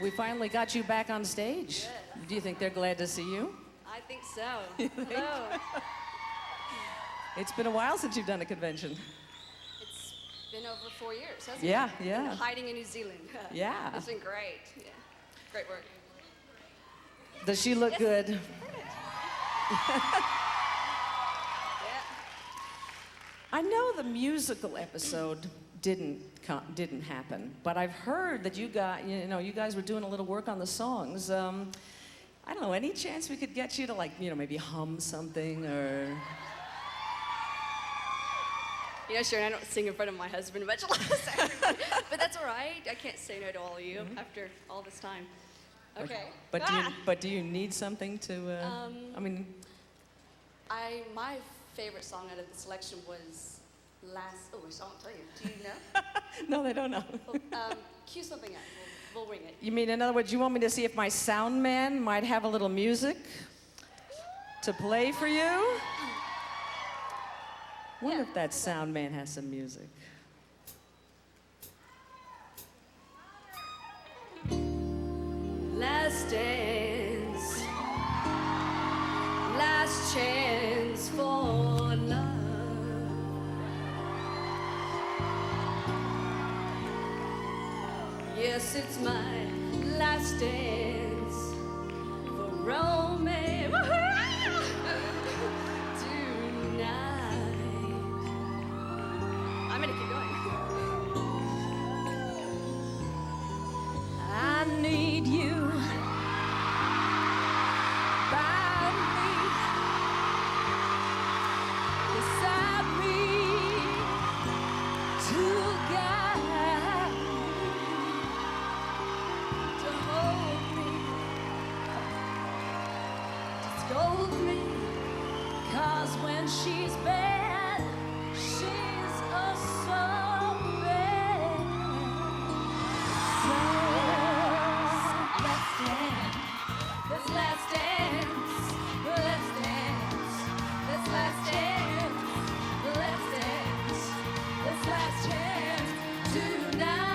We finally got you back on stage. Yes. Do you think they're glad to see you? I think so. Hello. It's been a while since you've done a convention. It's been over 4 years, hasn't Yeah, it? yeah. Been hiding in New Zealand. Yeah. It's been great. Yeah. Great work. Does she look good? Yeah. I know the musical episode didn't happen, but I've heard that you guys were doing a little work on the songs. I don't know, any chance we could get you to maybe hum something or... You know, Sharon, I don't sing in front of my husband much less, but that's all right. I can't say no to all of you after all this time. Okay. But do you need something to? My favorite song out of the selection was Last. Oh, I won't tell you. Do you know? No, they don't know. Well, cue something up. We'll ring it. You mean, in other words, you want me to see if my sound man might have a little music to play for you? Wonder if that sound man has some music. Last dance, last chance for love. Yes, it's my last dance for romance tonight. I'm gonna keep going. I need you by me, beside me, to guide me, to hold me, to scold me, 'cause when she's bad, she's a soul bad. So let's dance, this last dance, let's dance, this last dance, let's dance, this last chance tonight.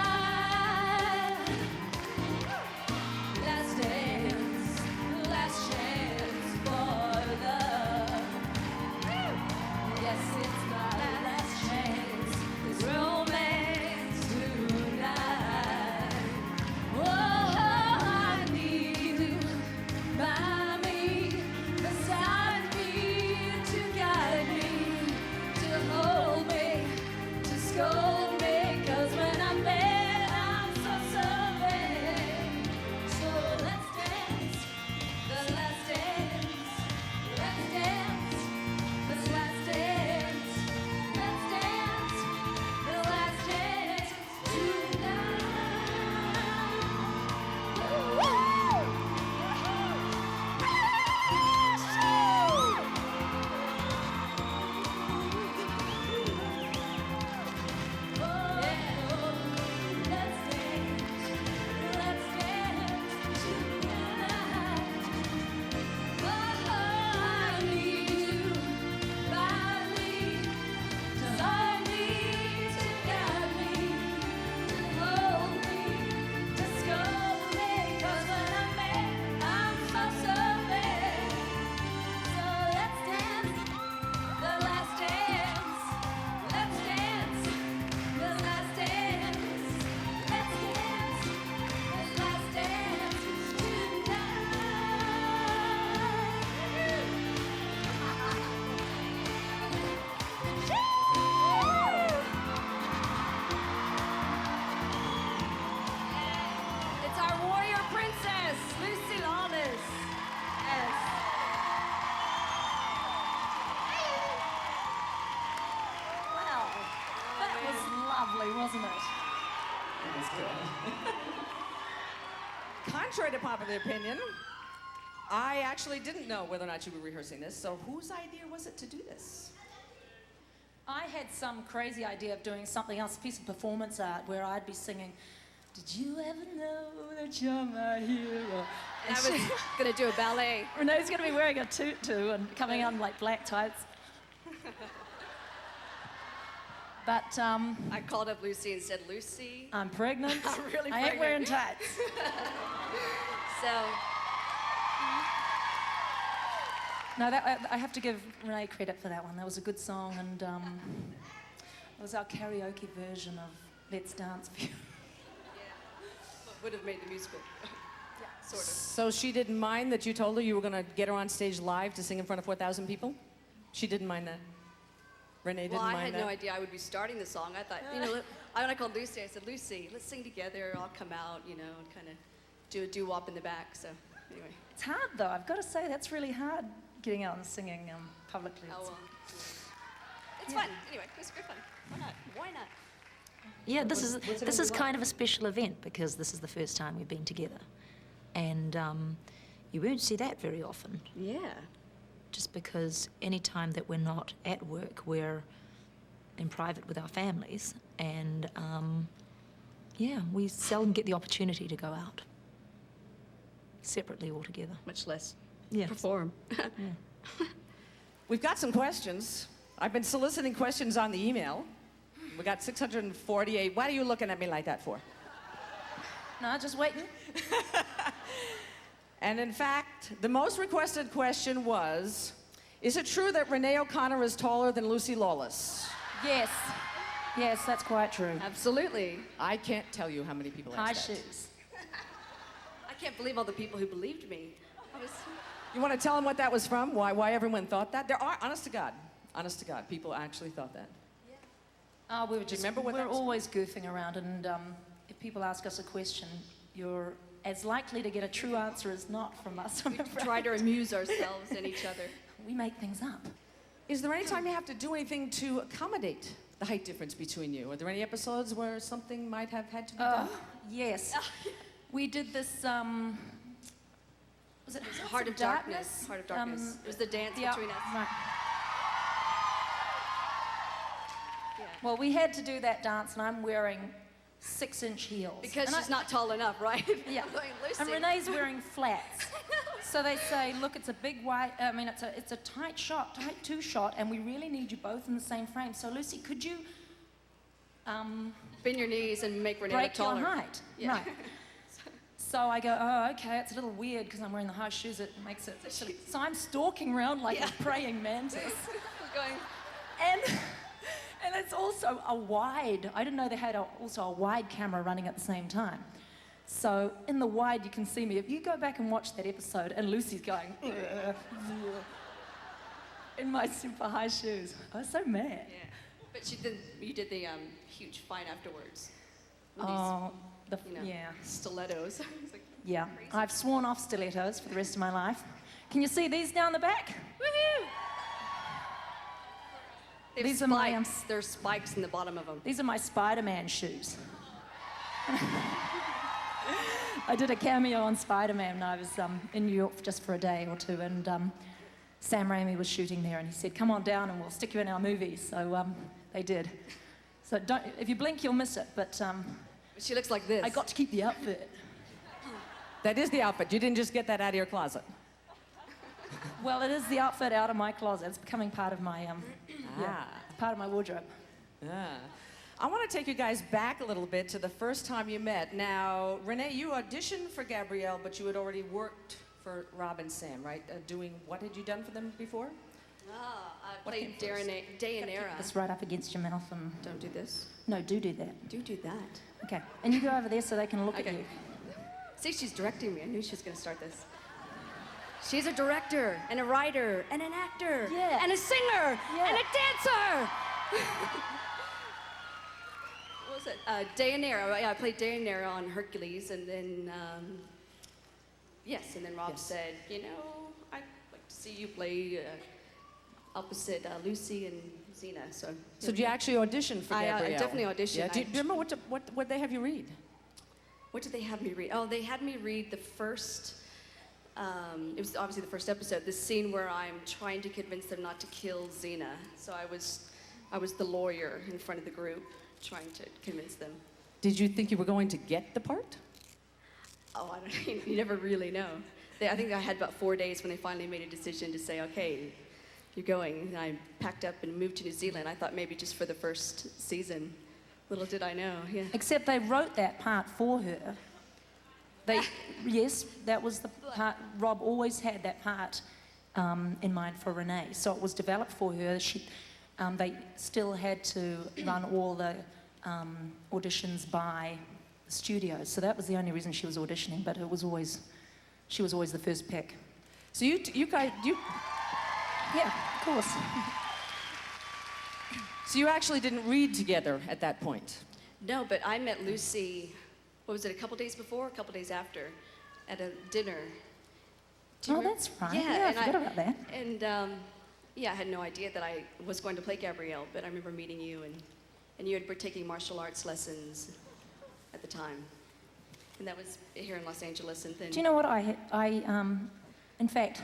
Last dance, last chance for love. Yes, it's my last chance, this romance tonight. Oh, I need you by me, beside me, to guide me, to hold me, to scold me, 'cause when I'm bad, I'm so bad. So let's dance, the last dance, let's dance, this last dance, let's dance, the last dance It's our warrior princess, Lucy Lawless. Yes. Wow, that was lovely, wasn't it? That was good. Contrary to popular opinion, I actually didn't know whether or not you were rehearsing this. So whose idea was it to do this? I had some crazy idea of doing something else, a piece of performance art, where I'd be singing, "Did you ever know that you're my hero?" And I was gonna do a ballet. Renee's going to be wearing a tutu and coming on like black tights. But I called up Lucy and said, "Lucy, I'm pregnant. I'm really I ain't pregnant." wearing tights. So, No, I have to give Renee credit for that one. That was a good song, and it was our karaoke version of Let's Dance for You. would have made the musical. Sort of. So she didn't mind that you told her you were going to get her on stage live to sing in front of 4,000 people? She didn't mind that? Renee didn't Well, I mind had that? no idea I would be starting the song. I thought, when I called Lucy, I said, Lucy, let's sing together. I'll come out, and kind of do a doo-wop in the back. So, anyway. It's hard, though. I've got to say, that's really hard, getting out and singing publicly. Oh, well. It's fun. Anyway, it's good fun. Why not? Why not? Yeah, this is kind of a special event because this is the first time we've been together. And you won't see that very often, Yeah. just because any time that we're not at work, we're in private with our families. And yeah, we seldom get the opportunity to go out separately altogether. Much less Yes. perform. We've got some questions. I've been soliciting questions on the email. We got 648. What are you looking at me like that for? No, just waiting. And in fact, the most requested question was, is it true that Renee O'Connor is taller than Lucy Lawless? Yes. Yes, that's quite true. Absolutely. I can't tell you how many people High asked that. shoes. I can't believe all the people who believed me. You want to tell them what that was from? Why everyone thought that? There are, honest to God, people actually thought that. Oh, we were just, remember what we're that's- always goofing around, and if people ask us a question, you're as likely to get a true answer as not from us. I'm afraid. Try to amuse ourselves and each other. We make things up. Is there any time you have to do anything to accommodate the height difference between you? Are there any episodes where something might have had to be done? Yes. We did this, was it Heart of Darkness. Heart of Darkness. It was the dance between us. Right. Yeah. Well, we had to do that dance, and I'm wearing 6-inch heels. Because And she's not tall enough, right? Yeah. I'm going, Lucy. And Renee's wearing flats. So they say, look, it's a big wide, it's a tight shot, tight 2-shot, and we really need you both in the same frame. So Lucy, could you Bend your knees and make Renee look break your taller. height? Yeah. Right. So I go, oh, okay, it's a little weird because I'm wearing the high shoes. It makes it silly. So I'm stalking around like a praying mantis. We're going, And it's also a wide. I didn't know they had also a wide camera running at the same time. So in the wide, you can see me. If you go back and watch that episode, and Lucy's going in my super high shoes. I was so mad. yeah. But you did the huge fight afterwards. With Oh, these, yeah, stilettos. It's like, yeah. crazy. I've sworn off stilettos for the rest of my life. Can you see these down the back? Woohoo! They have These are my, spikes. There's spikes in the bottom of them. These are my Spider-Man shoes. I did a cameo on Spider-Man when I was in New York just for a day or two, and Sam Raimi was shooting there, and he said, "Come on down, and we'll stick you in our movie." So they did. So if you blink, you'll miss it. But She looks like this. I got to keep the outfit. That is the outfit. You didn't just get that out of your closet. Well, it is the outfit out of my closet. It's becoming part of my part of my wardrobe. Ah. I want to take you guys back a little bit to the first time you met. Now, Renee, you auditioned for Gabrielle, but you had already worked for Rob and Sam, right? Doing, what had you done for them before? I What played came first? Dayanara. It's right up against your mouth, and Don't do this. no, do that. Do that. Okay, and you go over there so they can look at Okay. you. See, she's directing me. I knew she was going to start this. She's a director and a writer and an actor Yeah. and a singer Yeah. and a dancer. What was it? Dayanara. Yeah, I played Dayanara on Hercules, and then and then Rob said, I'd like to see you play opposite Lucy and Xena. So So did you actually audition for I Gabrielle? definitely auditioned. Yeah. Do you remember what they have you read? What did they have me read? Oh, they had me read the first, it was obviously the first episode, the scene where I'm trying to convince them not to kill Xena. So I was the lawyer in front of the group, trying to convince them. Did you think you were going to get the part? Oh, I don't know, you never really know. I think I had about 4 days when they finally made a decision to say, okay, you're going. And I packed up and moved to New Zealand. I thought maybe just for the first season. Little did I know, yeah. Except they wrote that part for her. They, yes, that was the part. Rob always had that part in mind for Renee, so it was developed for her. They still had to run all the auditions by the studio, so that was the only reason she was auditioning. But she was always the first pick. So you guys, Yeah, of course. so you actually didn't read together at that point. No, but I met Lucy, what was it, a couple days before, a couple days after, at a dinner. Do you Oh, remember? that's right. Yeah, Yeah, I and forgot about that. And yeah, I had no idea that I was going to play Gabrielle, but I remember meeting you, and you had been taking martial arts lessons at the time. And that was here in Los Angeles. And then Do you know what in fact,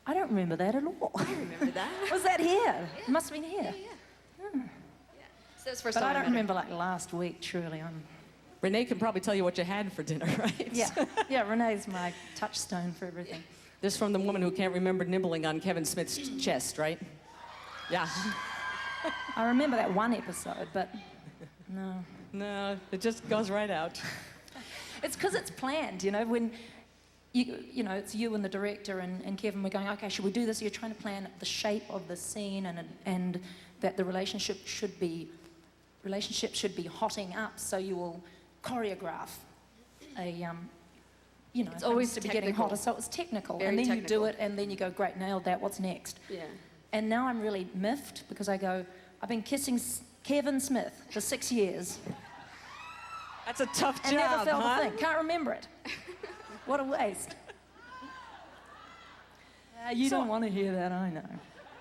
I don't remember that at all. I remember that. Was that here? It must have been here. Yeah. So that was the first But time I don't met her. remember like last week, truly. Renee can probably tell you what you had for dinner, right? Yeah, Renee's my touchstone for everything. This is from the woman who can't remember nibbling on Kevin Smith's chest, right? Yeah. I remember that one episode, but no. No, it just goes right out. It's because it's planned, when you know, it's you and the director and Kevin, we're going, okay, should we do this? You're trying to plan the shape of the scene and that the relationship should be hotting up, so you will choreograph a, It's always to be getting technical. hotter, so it's technical. Very and then you technical. do it, and then you go, great, nailed that, what's next? Yeah. And now I'm really miffed because I go, I've been kissing Kevin Smith for 6 years That's a tough and job, never felt huh? a thing. Can't remember it. What a waste. You So- don't want to hear that, I know.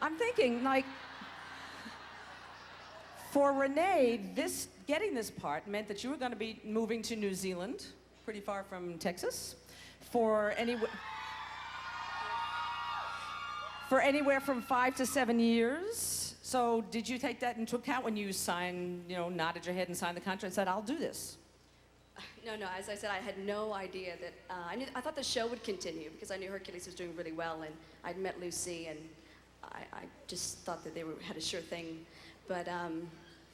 I'm thinking, like, for Renee, getting this part meant that you were going to be moving to New Zealand, pretty far from Texas, for anywhere from 5 to 7 years. So did you take that into account when you signed, nodded your head and signed the contract and said, I'll do this? No, as I said, I had no idea that, I thought the show would continue because I knew Hercules was doing really well, and I'd met Lucy, and I just thought that they had a sure thing. But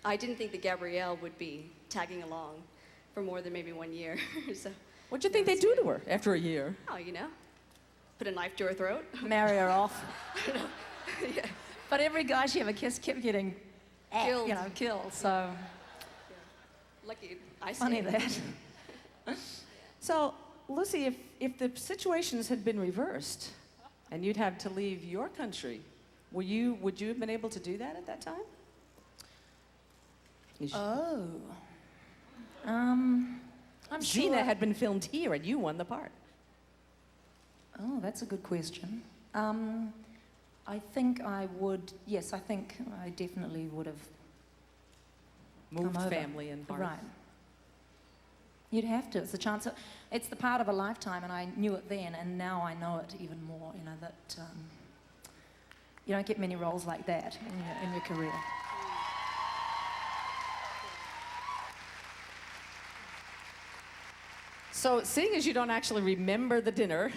I didn't think that Gabrielle would be tagging along for more than maybe 1 year. So, What'd you think they'd do to her after a year? oh, put a knife to her throat. Marry her off. Yeah. But every guy she ever kissed kept getting Killed. killed. So Lucky I funny stayed. that. So, Lucy, if the situations had been reversed and you'd have to leave your country, would you have been able to do that at that time? Oh. I'm sure. Xena had been filmed here and you won the part. Oh, that's a good question. I think I would. Yes, I think I definitely would have Moved come over. family and part. Right. You'd have to. It's a chance. It's the part of a lifetime, and I knew it then, and now I know it even more. That you don't get many roles like that in your career. So, seeing as you don't actually remember the dinner,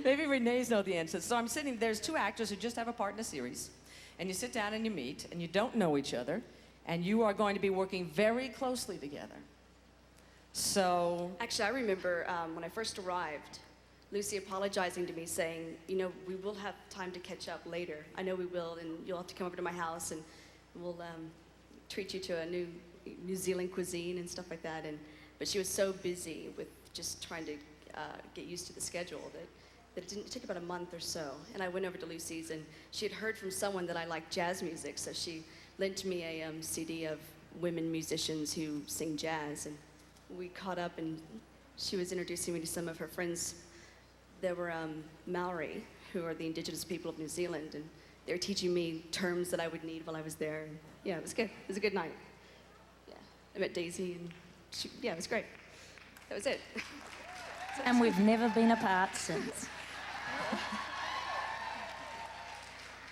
maybe Renee's know the answer. So I'm sitting, there's two actors who just have a part in a series, and you sit down and you meet, and you don't know each other, and you are going to be working very closely together. So, Actually, I remember when I first arrived, Lucy apologizing to me, saying, we will have time to catch up later. I know we will, and you'll have to come over to my house, and we'll treat you to a New Zealand cuisine and stuff like that. But she was so busy with just trying to get used to the schedule that it took about a month or so. And I went over to Lucy's, and she had heard from someone that I liked jazz music, so she lent me a CD of women musicians who sing jazz. And we caught up, and she was introducing me to some of her friends. There were Maori, who are the indigenous people of New Zealand, and they were teaching me terms that I would need while I was there. And yeah, it was good. It was a good night. Yeah, I met Daisy, and it was great. That was it. And we've never been apart since.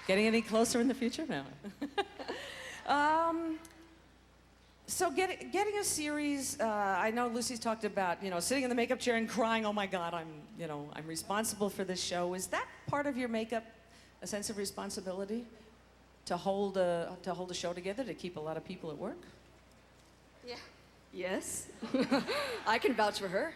getting any closer in the future? No. So getting a series, I know Lucy's talked about, sitting in the makeup chair and crying, oh my God, I'm responsible for this show. Is that part of your makeup, a sense of responsibility to hold a show together, to keep a lot of people at work? Yeah. Yes. I can vouch for her.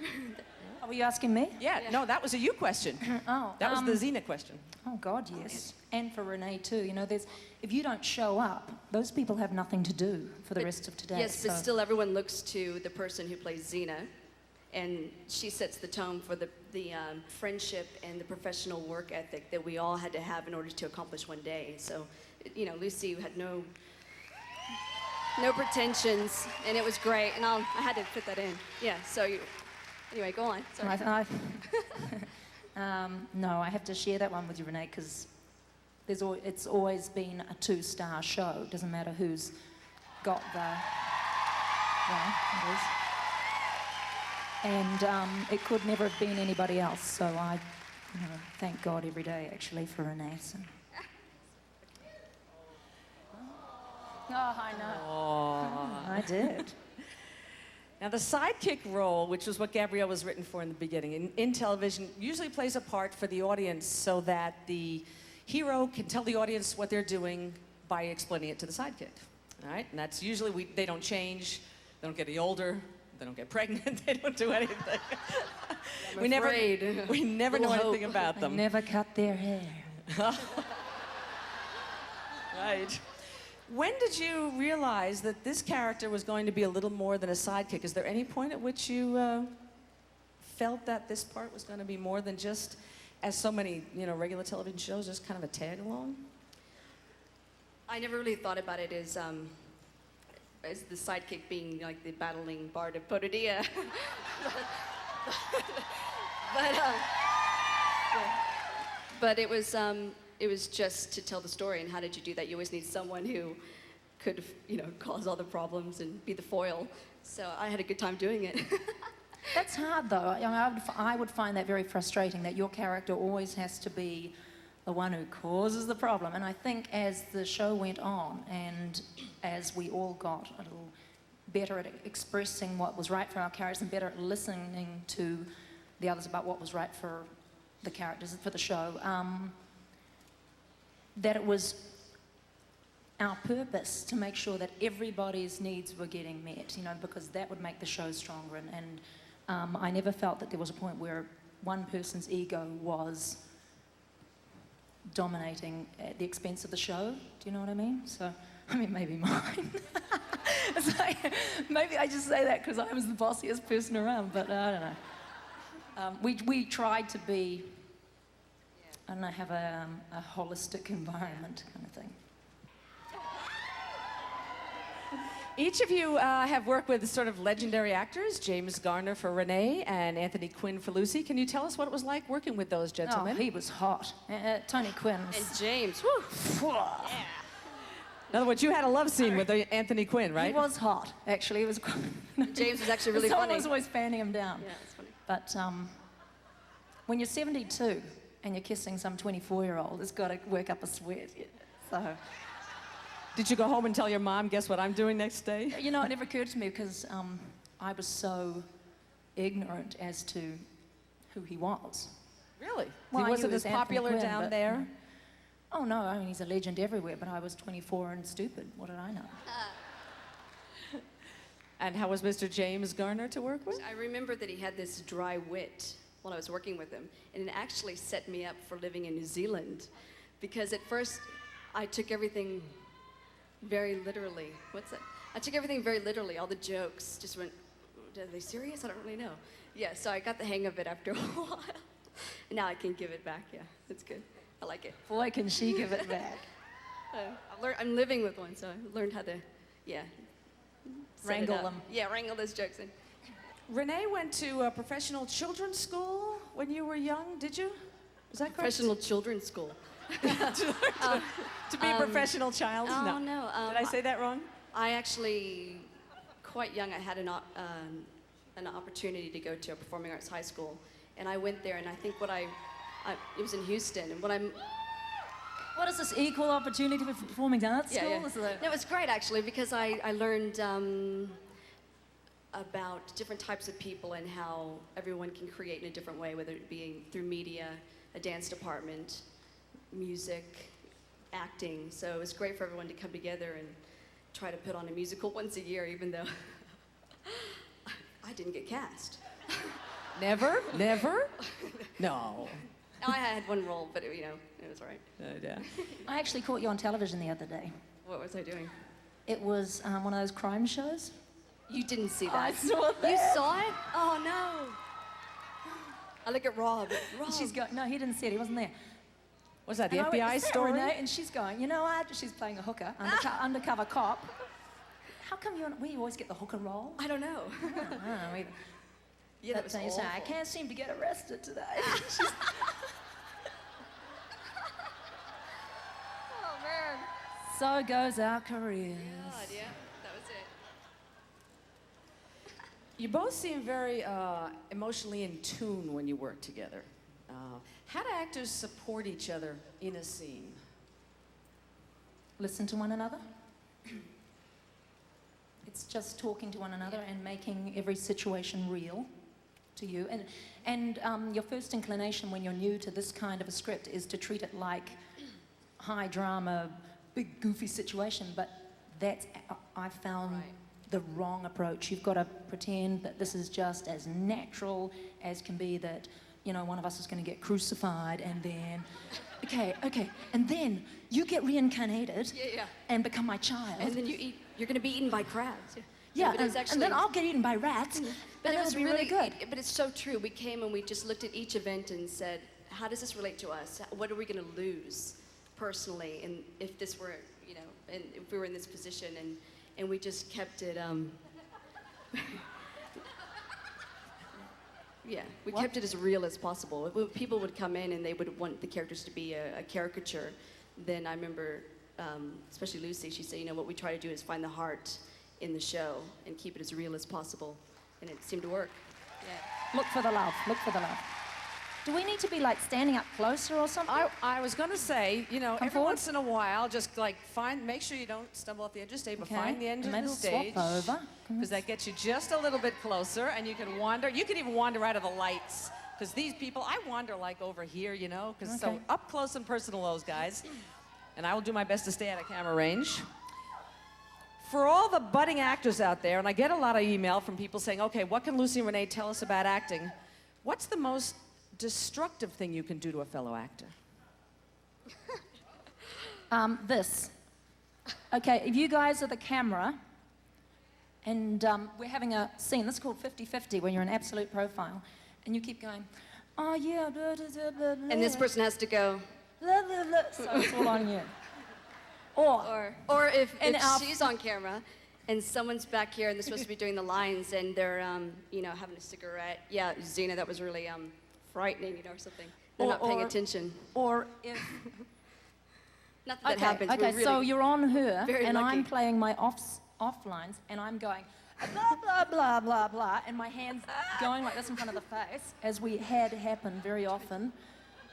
Oh, were you asking me? Yeah, no, that was a you question. Oh, That was the Xena question. Oh God, yes. And for Renee too. You know, if you don't show up, those people have nothing to do for the rest of today. Yes, but so- still everyone looks to the person who plays Xena, and she sets the tone for the friendship and the professional work ethic that we all had to have in order to accomplish one day. So, you know, Lucy had no pretensions, and it was great, and I had to put that in. Yeah, so anyway, go on. Sorry. No, I have to share that one with you, Renee, because it's always been a 2-star show. It doesn't matter who's got the... Yeah, it is. And it could never have been anybody else, so I thank God every day, actually, for Renee. So. Oh, I know. I did. Now, the sidekick role, which was what Gabrielle was written for in the beginning, in television, usually plays a part for the audience so that the hero can tell the audience what they're doing by explaining it to the sidekick. All right? And that's usually, they don't change, they don't get any older, they don't get pregnant, they don't do anything. We never know anything about them. They never cut their hair. Right. When did you realize that this character was going to be a little more than a sidekick? Is there any point at which you felt that this part was going to be more than just, as so many regular television shows, just kind of a tag along? I never really thought about it as the sidekick being like the battling bard of Pasadena. But it was just to tell the story. And how did you do that? You always need someone who could, cause all the problems and be the foil. So I had a good time doing it. That's hard, though. I would find that very frustrating, that your character always has to be the one who causes the problem. And I think as the show went on, and as we all got a little better at expressing what was right for our characters and better at listening to the others about what was right for the characters, for the show, that it was our purpose to make sure that everybody's needs were getting met, because that would make the show stronger. And I never felt that there was a point where one person's ego was dominating at the expense of the show. Do you know what I mean? So, maybe mine. It's like, maybe I just say that because I was the bossiest person around, but I don't know. We tried to be, have a holistic environment kind of thing. Each of you have worked with sort of legendary actors, James Garner for Renee and Anthony Quinn for Lucy. Can you tell us what it was like working with those gentlemen? Oh, he was hot. Tony Quinn was... And James, whew. Yeah. In other words, you had a love scene with Anthony Quinn, right? He was hot, actually. It was James was actually really Someone funny. was always fanning him down. Yeah, it's funny. But when you're 72 and you're kissing some 24-year-old, it's got to work up a sweat. So... Did you go home and tell your mom, guess what I'm doing next day? It never occurred to me because I was so ignorant as to who he was. Really? Well, He I wasn't knew as it was Anthony popular Quinn, down but- there? Oh, no, he's a legend everywhere, but I was 24 and stupid. What did I know? And how was Mr. James Garner to work with? I remember that he had this dry wit while I was working with him, and it actually set me up for living in New Zealand, because at first I took everything very literally. What's that? I took everything very literally. All the jokes just went, are they serious? I don't really know. Yeah, so I got the hang of it after a while. And now I can give it back. Yeah, it's good. I like it. Boy, can she give it back. I'm living with one, so I learned how to, set it Wrangle up. them. Yeah, wrangle those jokes in. Renee went to a professional children's school when you were young, did you? Is that correct? Professional children's school. To be a professional child? Oh, no. Did I say that wrong? I actually, quite young, I had an opportunity to go to a performing arts high school, and I went there, and I think it was in Houston, and What is this, equal opportunity for performing arts school? yeah. This is a- No, it's great actually, because I learned about different types of people and how everyone can create in a different way, whether it be through media, a dance department, music, acting. So it was great for everyone to come together and try to put on a musical once a year, even though I didn't get cast. Never? Never? No. I had one role, but it was all right. Yeah. I actually caught you on television the other day. What was I doing? It was one of those crime shows. You didn't see that. I saw that. You saw it? Oh no. I look at Rob. Rob. She's going, no, he didn't see it, he wasn't there. Was that the And I went, FBI "Is that story? Renee?" And she's going, you know what? She's playing a hooker, undercover cop. How come we always get the hooker role? I don't know. I don't know either. Yeah, that But was you say, I awful. can't seem to get arrested today. Oh man. So goes our careers. God, yeah, that was it. You both seem very emotionally in tune when you work together. How do actors support each other in a scene? Listen to one another. It's just talking to one another and making every situation real to you. And your first inclination when you're new to this kind of a script is to treat it like high drama, big goofy situation, but that's, I found, Right. the wrong approach. You've got to pretend that this is just as natural as can be, that, you know, one of us is going to get crucified and then, okay, and then you get reincarnated Yeah. and become my child. And then you're gonna be eaten by crabs. yeah, but it's and then I'll get eaten by rats, But and it it'll was be really good. But it's so true. We came and we just looked at each event and said, how does this relate to us? What are we going to lose personally? And if this were, and if we were in this position, and we just kept it, yeah, we What? kept it as real as possible. When people would come in and they would want the characters to be a caricature, then I remember, especially Lucy, she said, what we try to do is find the heart in the show and keep it as real as possible. And it seemed to work. Yeah. Look for the love. Look for the love. Do we need to be like standing up closer or something? I was going to say, every forward. once in a while, just like make sure you don't stumble off the edge of the stage, but Okay, find the end and of maybe the we'll swap stage. over. Because that gets you just a little bit closer, and you can wander. You can even wander out of the lights. Because these people, I wander like over here, because so Okay. up close and personal, those guys. And I will do my best to stay out of camera range. For all the budding actors out there, and I get a lot of email from people saying, okay, what can Lucy and Renee tell us about acting? What's the most destructive thing you can do to a fellow actor? This. Okay, if you guys are the camera, and we're having a scene, this is called 50-50, when you're in absolute profile, and you keep going, oh yeah, blah, blah, blah, blah, blah, And this person has to go, blah, blah, blah. So it's all on you. or if And our- she's on camera and someone's back here and they're supposed to be doing the lines and they're, having a cigarette. Yeah, Xena, that was really frightening, or something. They're not paying attention. Or if... Not that that happens. Okay, We're so really, you're on her, very and I'm lucky. playing my off lines, and I'm going blah, blah, blah, blah, blah, and my hand's going like this in front of the face, as we had happen very often.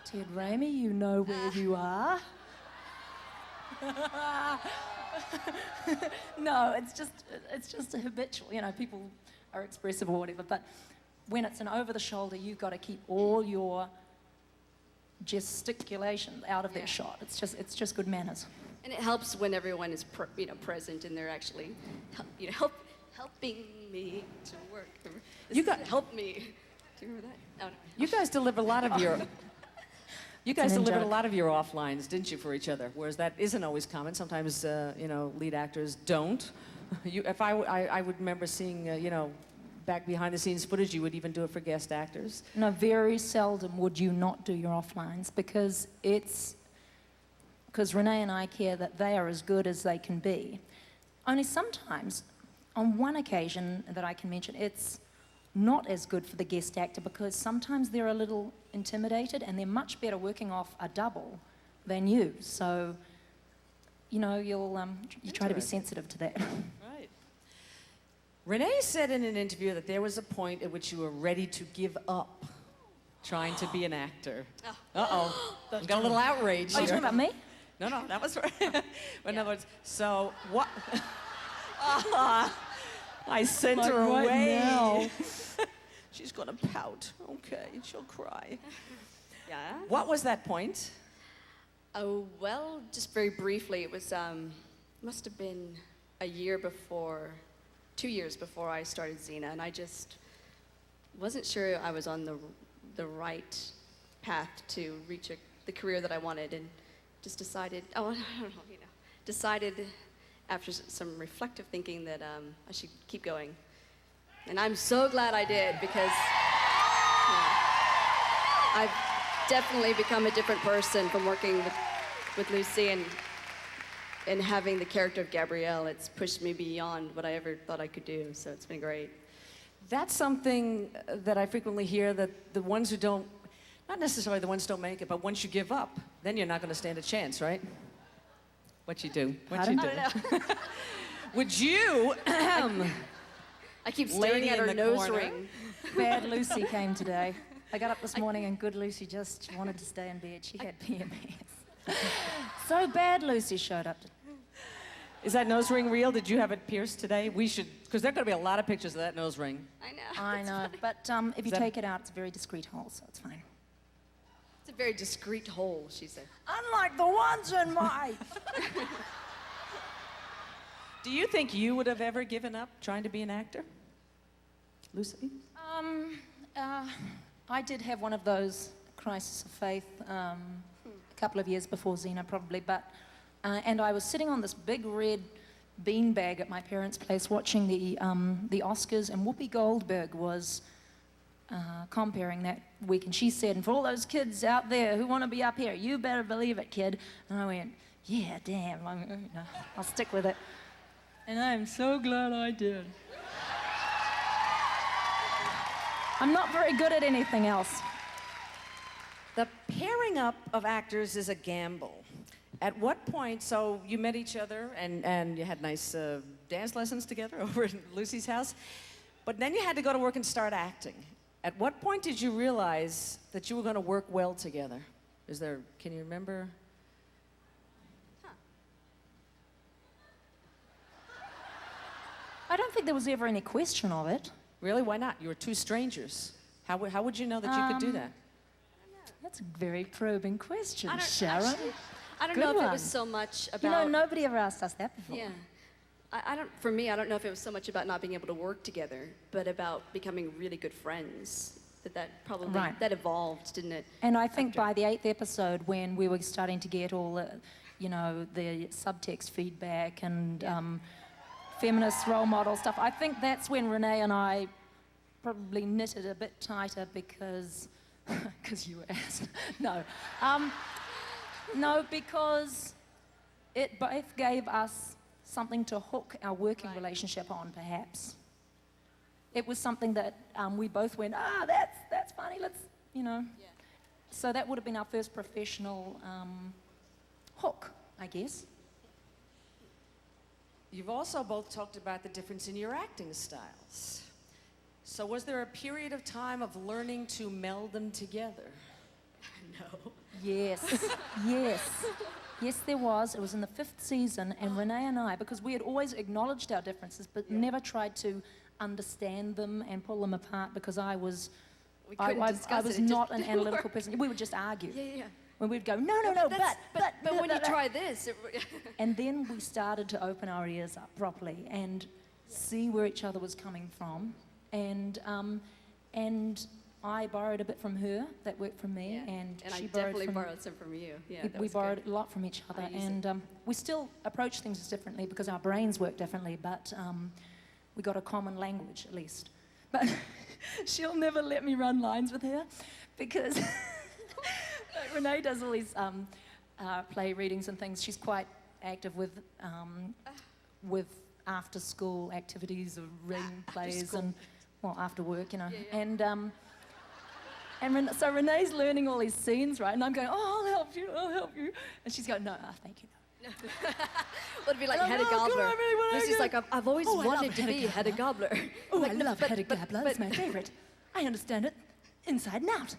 Ted Raimi, you know where you are. No, it's just a habitual, people are expressive or whatever, but when it's an over the shoulder, you've got to keep all your gesticulation out of their shot. It's just good manners. and it helps when everyone is present and they're actually helping me to work. You got- help me. Do you remember that? Oh, no. You guys delivered a lot of your... You guys an delivered a in-joke. lot of your offlines, didn't you, for each other? Whereas that isn't always common. Sometimes, lead actors don't. I would remember seeing, back behind the scenes footage, you would even do it for guest actors. No, very seldom would you not do your offlines, because Renee and I care that they are as good as they can be. Only sometimes, on one occasion that I can mention, it's not as good for the guest actor because sometimes they're a little intimidated and they're much better working off a double than you. So, you try to be Interesting. sensitive to that. Right. Renee said in an interview that there was a point at which you were ready to give up trying to be an actor. Uh-oh. Got a little outrage Oh, you here. talking about me? No, that was right. In other words, so what? I sent Like her right away. now. She's gonna pout. Okay, she'll cry. Yeah. What was that point? Oh, well, just very briefly, it was, must have been 2 years before I started Xena, and I just wasn't sure I was on the right path to reach the career that I wanted, and just decided, I don't know, decided after some reflective thinking that I should keep going. And I'm so glad I did, because I've definitely become a different person from working with Lucy and having the character of Gabrielle. It's pushed me beyond what I ever thought I could do, so it's been great. That's something that I frequently hear, that the ones who don't, not necessarily the ones who don't make it, but once you give up, then you're not going to stand a chance, right? What you do? What you do? I don't know. Would you? I keep staring Lady at in her the nose corner. ring. Bad Lucy came today. I got up this morning and good Lucy just wanted to stay in bed. She had PMS. So bad Lucy showed up. Is that nose ring real? Did you have it pierced today? We should, because there are going to be a lot of pictures of that nose ring. I know. I know, but if you that- take it out, it's a very discreet hole, so it's fine. It's a very discreet hole, she said. Unlike the ones in my... Do you think you would have ever given up trying to be an actor? Lucy? I did have one of those crisis of faith a couple of years before Xena, probably, but and I was sitting on this big red beanbag at my parents' place watching the Oscars, and Whoopi Goldberg was comparing that week, and she said, "And for all those kids out there who want to be up here, you better believe it, kid." And I went, "Yeah, damn, I'll stick with it." And I'm so glad I did. I'm not very good at anything else. The pairing up of actors is a gamble. At what point, so you met each other and you had nice dance lessons together over at Lucy's house, but then you had to go to work and start acting. At what point did you realize that you were going to work well together? Can you remember? I don't think there was ever any question of it. Really? Why not? You were two strangers. How would you know that you could do that? That's a very probing question, I don't- Sharon. actually, I don't Good know if it one. was so much about... You know, nobody ever asked us that before. Yeah. I don't, for me, I don't know if it was so much about not being able to work together, but about becoming really good friends. That probably, Right. that evolved, didn't it? And I think by the 8th episode, when we were starting to get all the, the subtext feedback and feminist role model stuff, I think that's when Renee and I probably knitted a bit tighter because you were asked. No. No, because it both gave us something to hook our working relationship on, perhaps. It was something that we both went, that's funny, let's. Yeah. So that would have been our first professional hook, I guess. You've also both talked about the difference in your acting styles. So was there a period of time of learning to meld them together? No. Yes, yes. Yes, there was. It was in the 5th season, and Renee and I, because we had always acknowledged our differences, but never tried to understand them and pull them apart, because I was We couldn't I discuss was it. It not just an didn't analytical work. person. We would just argue. Yeah. When we'd go, no, But when you try this... And then we started to open our ears up properly and see where each other was coming from. And I borrowed a bit from her that worked for me, Yeah. and And she I borrowed definitely from borrowed some from you. Yeah, that we was borrowed good. a lot from each other, I use it. and we still approach things differently because our brains work differently, but we got a common language at least. But she'll never let me run lines with her because Renee does all these play readings and things. She's quite active with after-school activities of reading plays school. and, well, after work, Yeah. So Renee's learning all these scenes, right? And I'm going, I'll help you. And she's going, no, thank you. Well, it'd be like And I'm, Hedda "Oh, God, Gabler. I really wanna Lucy's go." like, I've always Oh, I love wanted to Hedda be Hedda Gabler. Oh, Like, I no, love but- Hedda but- Gabler. but- It's my favorite. I understand it inside and out.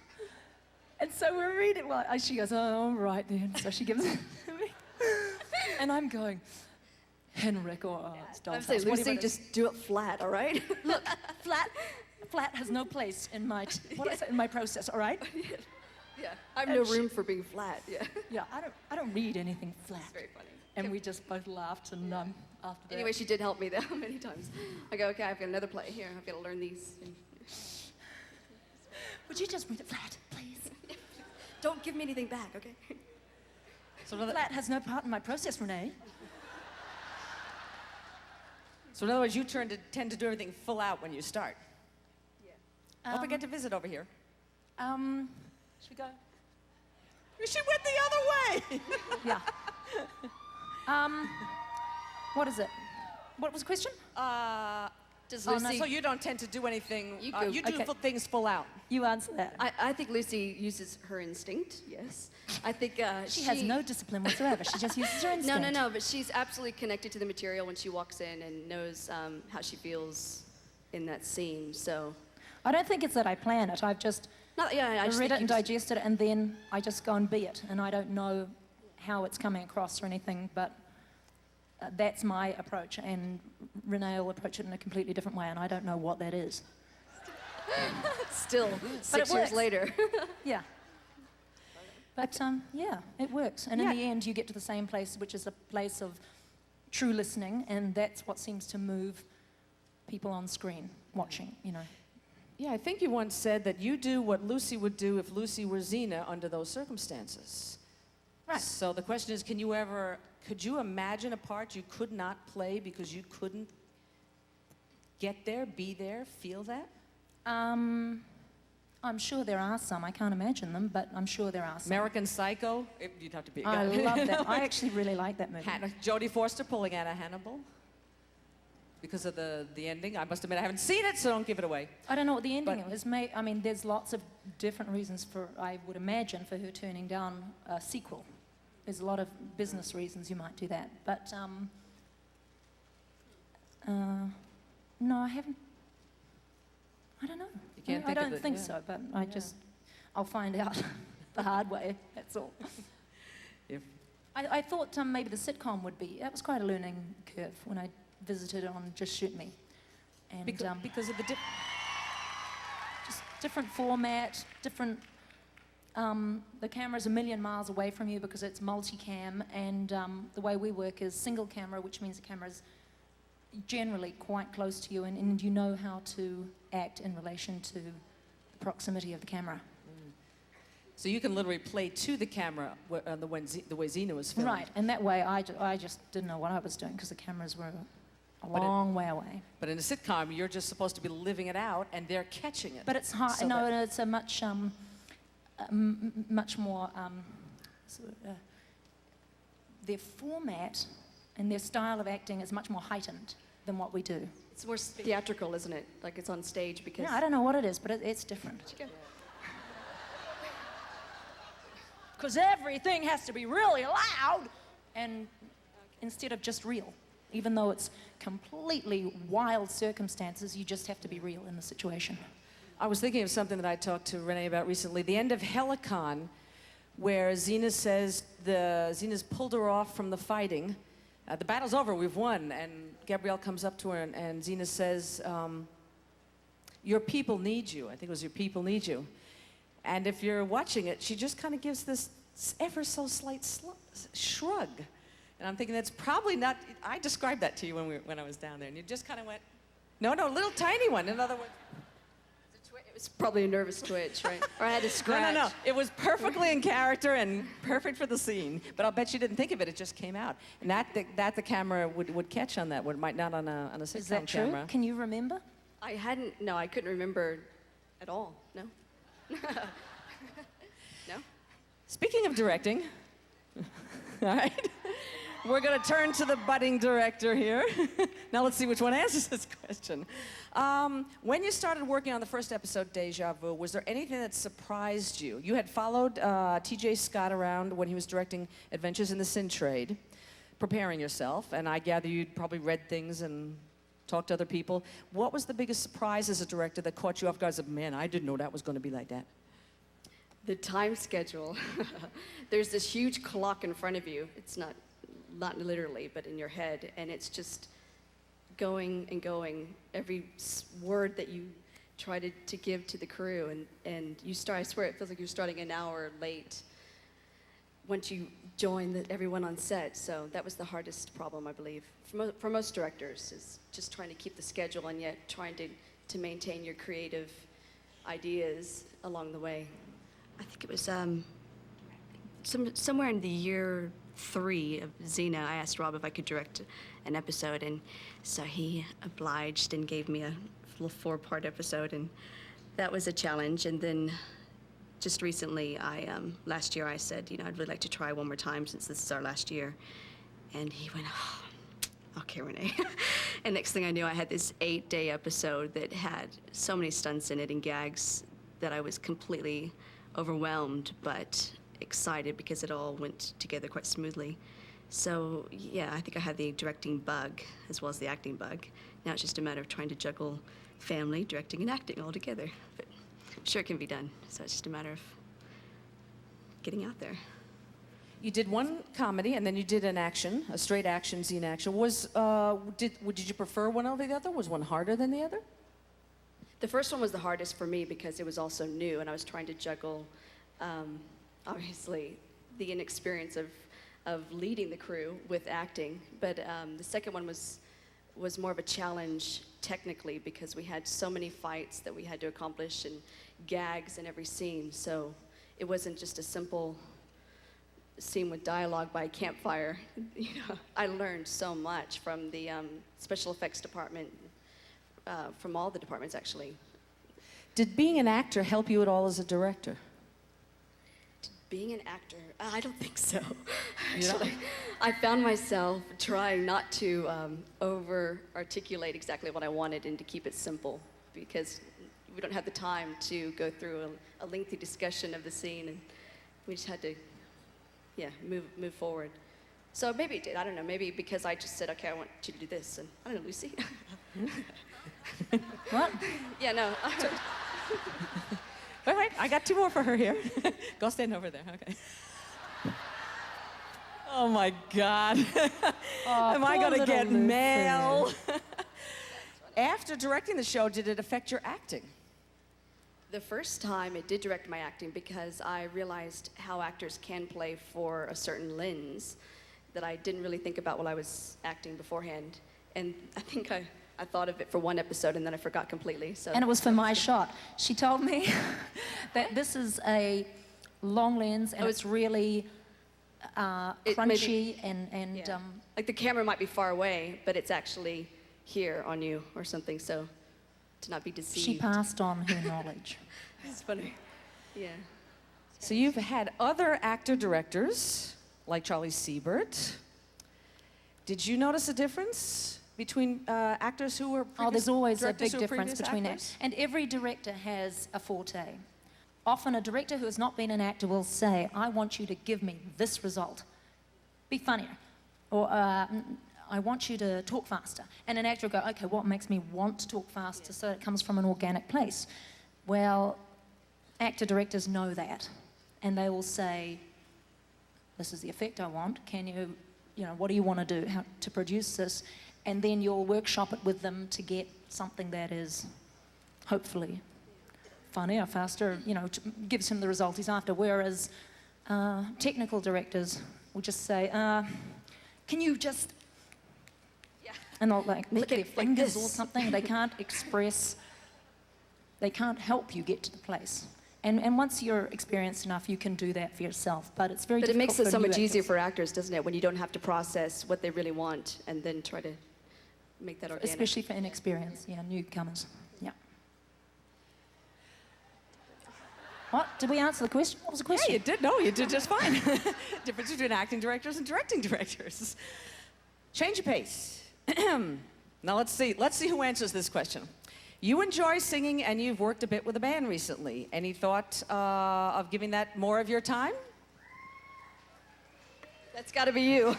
And so we're reading. Well, she goes, all right then. So she gives it to me. And I'm going, Henrik, or it's I would Dollhouse, say, whatever Lucy, it is. just do it flat, all right? Look, flat has no place in my, in my process, all right? Yeah. I have And no she- room for being flat. Yeah. Yeah, I don't read anything flat. It's very funny. And we just both laughed, and after that. Anyway, she did help me though many times. I go, okay, I've got another play here. I've got to learn these. Would you just read it flat, please? Don't give me anything back, okay? So in other, Flat has no part in my process, Renee. so in other words, you tend to do everything full out when you start. Don't forget to visit over here. Should we go? She went the other way. Yeah. What is it? What was the question? Does Oh, Lucy... no, So you don't tend to do anything. You go- You do okay. things full out. You answer that. I think Lucy uses her instinct, yes. I think She has no discipline whatsoever. She just uses her instinct. No, but she's absolutely connected to the material when she walks in and knows how she feels in that scene, so... I don't think it's that I plan it. I've just I just read think it and you just- digested it, and then I just go and be it. And I don't know how it's coming across or anything, but that's my approach. And Renee will approach it in a completely different way, and I don't know what that is. Still, it 6 years works. later. Yeah. But yeah, it works. And in the end, you get to the same place, which is a place of true listening, and that's what seems to move people on screen watching, you know. Yeah, I think you once said that you do what Lucy would do if Lucy were Xena under those circumstances. Right. So the question is, could you imagine a part you could not play because you couldn't get there, be there, feel that? I'm sure there are some. I can't imagine them, but I'm sure there are some. American Psycho? You'd have to be. I love that. I actually really like that movie. Jodie Foster pulling out of Hannibal. Because of the ending. I must admit I haven't seen it, so don't give it away. I don't know what the ending But- is. I mean, there's lots of different reasons for, I would imagine, for her turning down a sequel. There's a lot of business reasons you might do that. But, no, I haven't. I don't know. You can't I think of don't it, think yeah. so, but I'll find out the hard way, that's all. If- I thought maybe the sitcom would be, that was quite a learning curve when I visited on Just Shoot Me. And because of the just different format, different, the camera's a million miles away from you because it's multicam, and the way we work is single camera, which means the camera's generally quite close to you, and you know how to act in relation to the proximity of the camera. So you can literally play to the camera the way Xena was filmed. Right, and that way I just didn't know what I was doing because the cameras were a long way away. But in a sitcom, you're just supposed to be living it out, and they're catching it. But it's hard. So No, that- and it's a much, much more. Their format and their style of acting is much more heightened than what we do. It's more theatrical, isn't it? Like it's on stage because... Yeah, I don't know what it is, but it's different. Because everything has to be really loud, and instead of just real. Even though it's completely wild circumstances, you just have to be real in the situation. I was thinking of something that I talked to Renee about recently. The end of Helicon, where Xena says Xena's pulled her off from the fighting. The battle's over, we've won. And Gabrielle comes up to her and Xena says, your people need you. I think it was your people need you. And if you're watching it, she just kind of gives this ever so slight shrug. And I'm thinking that's probably not, I described that to you when I was down there, and you just kind of went, no, little tiny one. In other words, It was probably a nervous twitch, right? Or I had to scratch. no. It was perfectly in character and perfect for the scene. But I'll bet you didn't think of it. It just came out. And that the camera would catch on that, would might not on a sitcom Is that true? camera. Can you remember? I couldn't remember at all. No. No? Speaking of directing, all right, we're going to turn to the budding director here. Now let's see which one answers this question. When you started working on the first episode, Deja Vu, was there anything that surprised you? You had followed T.J. Scott around when he was directing Adventures in the Sin Trade, preparing yourself, and I gather you'd probably read things and talked to other people. What was the biggest surprise as a director that caught you off guard? Said, man, I didn't know that was going to be like that. The time schedule. There's this huge clock in front of you. It's not literally, but in your head, and it's just going and going. Every word that you try to give to the crew, and you start. I swear, it feels like you're starting an hour late once you join everyone on set. So that was the hardest problem, I believe, for most directors, is just trying to keep the schedule and yet trying to maintain your creative ideas. along the way. I think it was somewhere in the year 3 of Xena, I asked Rob if I could direct an episode, and so he obliged and gave me a little 4-part episode, and that was a challenge. And then just recently, last year I said, I'd really like to try one more time since this is our last year. And he went, oh, okay, Renee. And next thing I knew, I had this 8-day episode that had so many stunts in it and gags that I was completely overwhelmed, but excited because it all went together quite smoothly. So yeah, I think I had the directing bug as well as the acting bug. Now it's just a matter of trying to juggle family, directing, and acting all together. But I'm sure it can be done. So it's just a matter of getting out there. You did one comedy, and then you did an action, a straight action, Xena action. Did you prefer one over the other? Was one harder than the other? The first one was the hardest for me because it was also new, and I was trying to juggle, obviously, the inexperience of leading the crew with acting. But the second one was more of a challenge technically because we had so many fights that we had to accomplish and gags in every scene. So it wasn't just a simple scene with dialogue by a campfire. I learned so much from the special effects department, from all the departments actually. Did being an actor help you at all as a director? Being an actor, I don't think so. Actually, I found myself trying not to over-articulate exactly what I wanted and to keep it simple because we don't have the time to go through a lengthy discussion of the scene, and we just had to, move forward. So maybe it did. I don't know. Maybe because I just said, okay, I want you to do this, and I don't know, Lucy. What? Yeah, no. Wait, I got 2 more for her here. Go stand over there, okay. Oh my God. Am I gonna get mail? After directing the show, did it affect your acting? The first time it did direct my acting because I realized how actors can play for a certain lens that I didn't really think about while I was acting beforehand. And I think I thought of it for one episode and then I forgot completely. So. And it was for my shot. She told me that this is a long lens and it's really crunchy and like the camera might be far away, but it's actually here on you or something, so to not be deceived. she passed on her knowledge. It's funny. Yeah. So you've had other actor-directors, like Charlie Siebert. Did you notice a difference between actors who were previous There's always a directors big who were difference previous between actors? that. And every director has a forte. Often a director who has not been an actor will say, I want you to give me this result. Be funnier. Or I want you to talk faster. And an actor will go, okay, what makes me want to talk faster so it comes from an organic place? Well, actor-directors know that. And they will say, this is the effect I want. Can you, what do you want to do to produce this? And then you'll workshop it with them to get something that is hopefully funnier, faster, gives him the result he's after. Whereas technical directors will just say, can you just... Yeah. And they'll lick their like fingers this. or something. They can't express, they can't help you get to the place. And once you're experienced enough, you can do that for yourself. But it's very difficult. But it makes it for so new much easier actors. for actors, doesn't it, when you don't have to process what they really want and then try to make that organic. Especially for inexperienced, newcomers. Yeah. What? Did we answer the question? What was the question? Yeah, you did. No, you did just fine. Difference between acting directors and directing directors. Change of pace. Now let's see who answers this question. You enjoy singing and you've worked a bit with a band recently. Any thought of giving that more of your time? That's got to be you.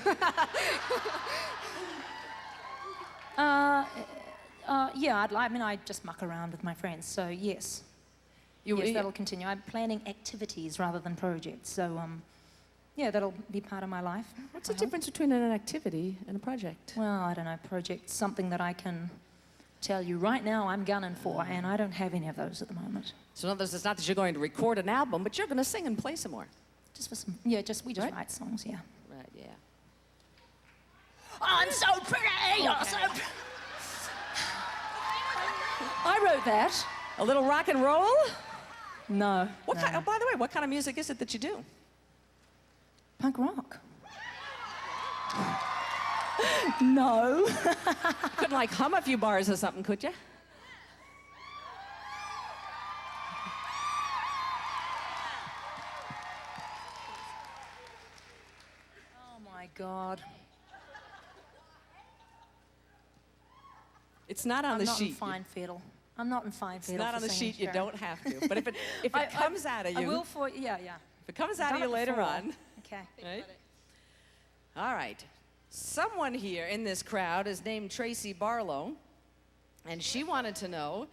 Yeah, I just muck around with my friends, so yes. Yes, that'll continue. I'm planning activities rather than projects, so yeah, that'll be part of my life. What's the difference between an activity and a project? Well, I don't know, project, something that I can tell you right now I'm gunning for, and I don't have any of those at the moment. So in other words, it's not that you're going to record an album, but you're going to sing and play some more. Just for some, we just Right? write songs, yeah. Right, yeah. I'm so pretty, you're so I wrote that. A little rock and roll? No. What no. kind? Oh, by the way, what kind of music is it that you do? Punk rock. No. Couldn't like hum a few bars or something, could you? Oh my God. It's not on I'm the not sheet. in fine fiddle. I'm not in fine It's fiddle. not on for the singing, sheet. You Sharon. don't have to. But if it comes out of you, I will for yeah. if it comes out Done of you it later before. on, Okay. right? All right. Someone here in this crowd is named Tracy Barlow, and she wanted to know,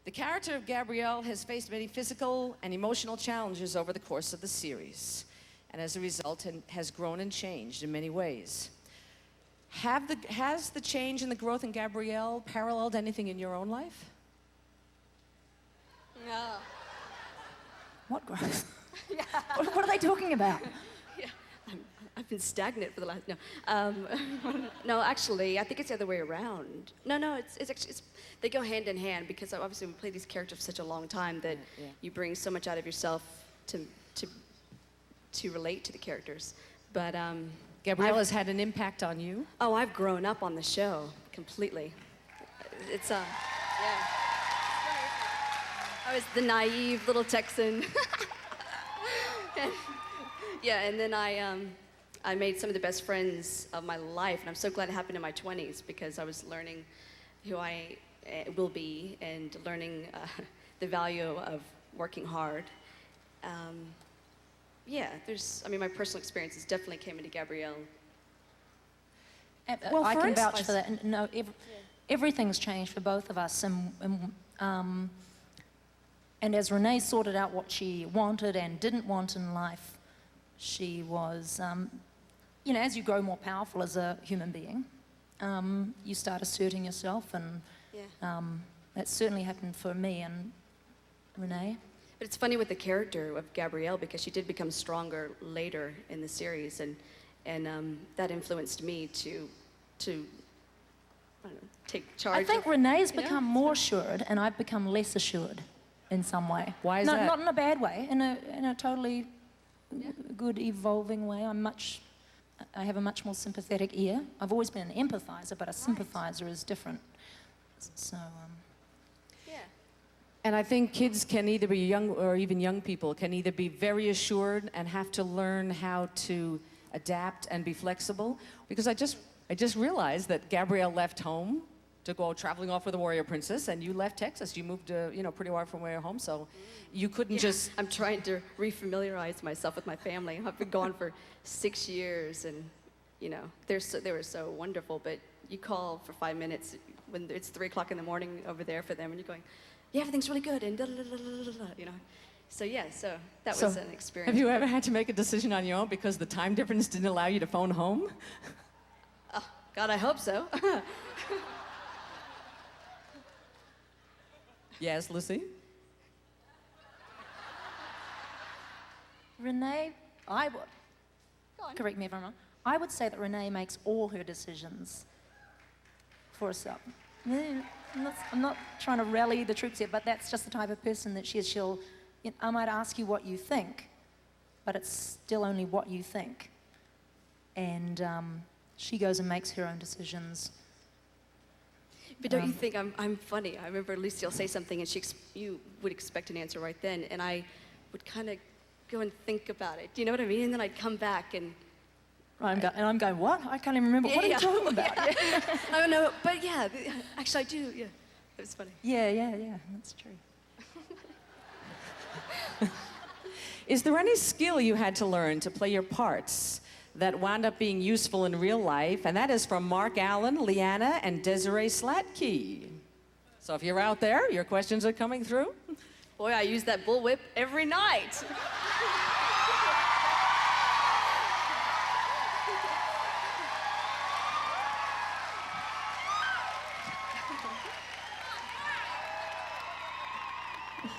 the character of Gabrielle has faced many physical and emotional challenges over the course of the series, and as a result has grown and changed in many ways. Has the change and the growth in Gabrielle paralleled anything in your own life? No. What growth? What are they talking about? Yeah, I've been stagnant for the last, no. No, actually, I think it's the other way around. No, it's actually, they go hand in hand because obviously we play these characters for such a long time that Yeah. you bring so much out of yourself to relate to the characters. But, Gabrielle has had an impact on you? oh, I've grown up on the show completely. It's, yeah. I was the naive little Texan. Yeah, and then I made some of the best friends of my life, and I'm so glad it happened in my 20s because I was learning who I will be and learning the value of working hard. Yeah, my personal experiences definitely came into Gabrielle. Well, I for can vouch instance- for that. And no, everything's changed for both of us. And as Renee sorted out what she wanted and didn't want in life, she was, as you grow more powerful as a human being, you start asserting yourself, and Yeah. that certainly happened for me and Renee. But it's funny with the character of Gabrielle because she did become stronger later in the series, and that influenced me to I don't know, take charge. I think of, Renee's you know, become more assured, and I've become less assured in some way. Why is that? Not in a bad way, in a totally good, evolving way. I have a much more sympathetic ear. I've always been an empathizer, but a sympathizer is different. So, Yeah. And I think kids can either be young, or even young people can either be very assured and have to learn how to adapt and be flexible. Because I just realized that Gabrielle left home to go traveling off with the Warrior Princess, and you left Texas. You moved, pretty far from where you're home, so you couldn't just. I'm trying to refamiliarize myself with my family. I've been gone for 6 years, and they were so wonderful. But you call for 5 minutes when it's 3 o'clock in the morning over there for them, and you're going, "Yeah, everything's really good," and So yeah, so that was an experience. Have you ever had to make a decision on your own because the time difference didn't allow you to phone home? Oh, God, I hope so. Yes, Lucy? Renee, correct me if I'm wrong, I would say that Renee makes all her decisions for herself. I'm not trying to rally the troops here, but that's just the type of person that she is. I might ask you what you think, but it's still only what you think. And she goes and makes her own decisions. But don't you think I'm funny? I remember Lucille say something, and you would expect an answer right then, and I would kind of go and think about it. Do you know what I mean? And then I'd come back and. I'm going, what? I can't even remember. What are you talking about? Yeah. I don't know, but yeah, actually I do. Yeah, it was funny. Yeah, that's true. Is there any skill you had to learn to play your parts that wound up being useful in real life? And that is from Mark Allen, Leanna, and Desiree Slatke. So if you're out there, your questions are coming through. Boy, I use that bullwhip every night.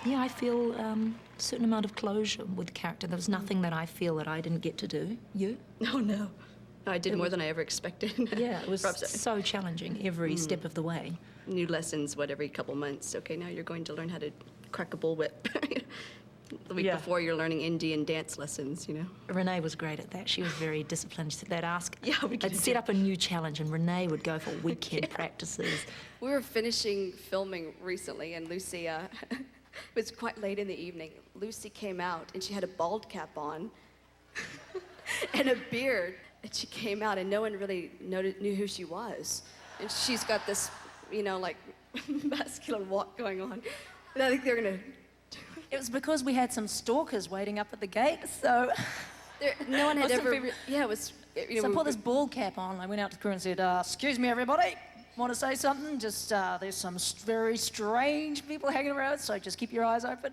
Yeah, I feel a certain amount of closure with the character. There was nothing that I feel that I didn't get to do. You? Oh, no. I did more than I ever expected. Yeah, it was so challenging every step of the way. New lessons, every couple months. Okay, now you're going to learn how to crack a bullwhip. The week Yeah. before, you're learning Indian dance lessons, you know. Renee was great at that. She was very disciplined. They'd ask, Yeah, we could they'd do set up a new challenge, and Renee would go for weekend practices. We were finishing filming recently, and Lucy, it was quite late in the evening. Lucy came out, and she had a bald cap on and a beard. And she came out, and no one really knew who she was. And she's got this, you know, like, masculine walk going on. And I think they're going to... It was because we had some stalkers waiting up at the gate, so... No one had Must have ever... been- Yeah, it was... You know, So I put this bald cap on. I went out to the crew and said, excuse me, everybody. Want to say something? Just, there's some very strange people hanging around, so just keep your eyes open.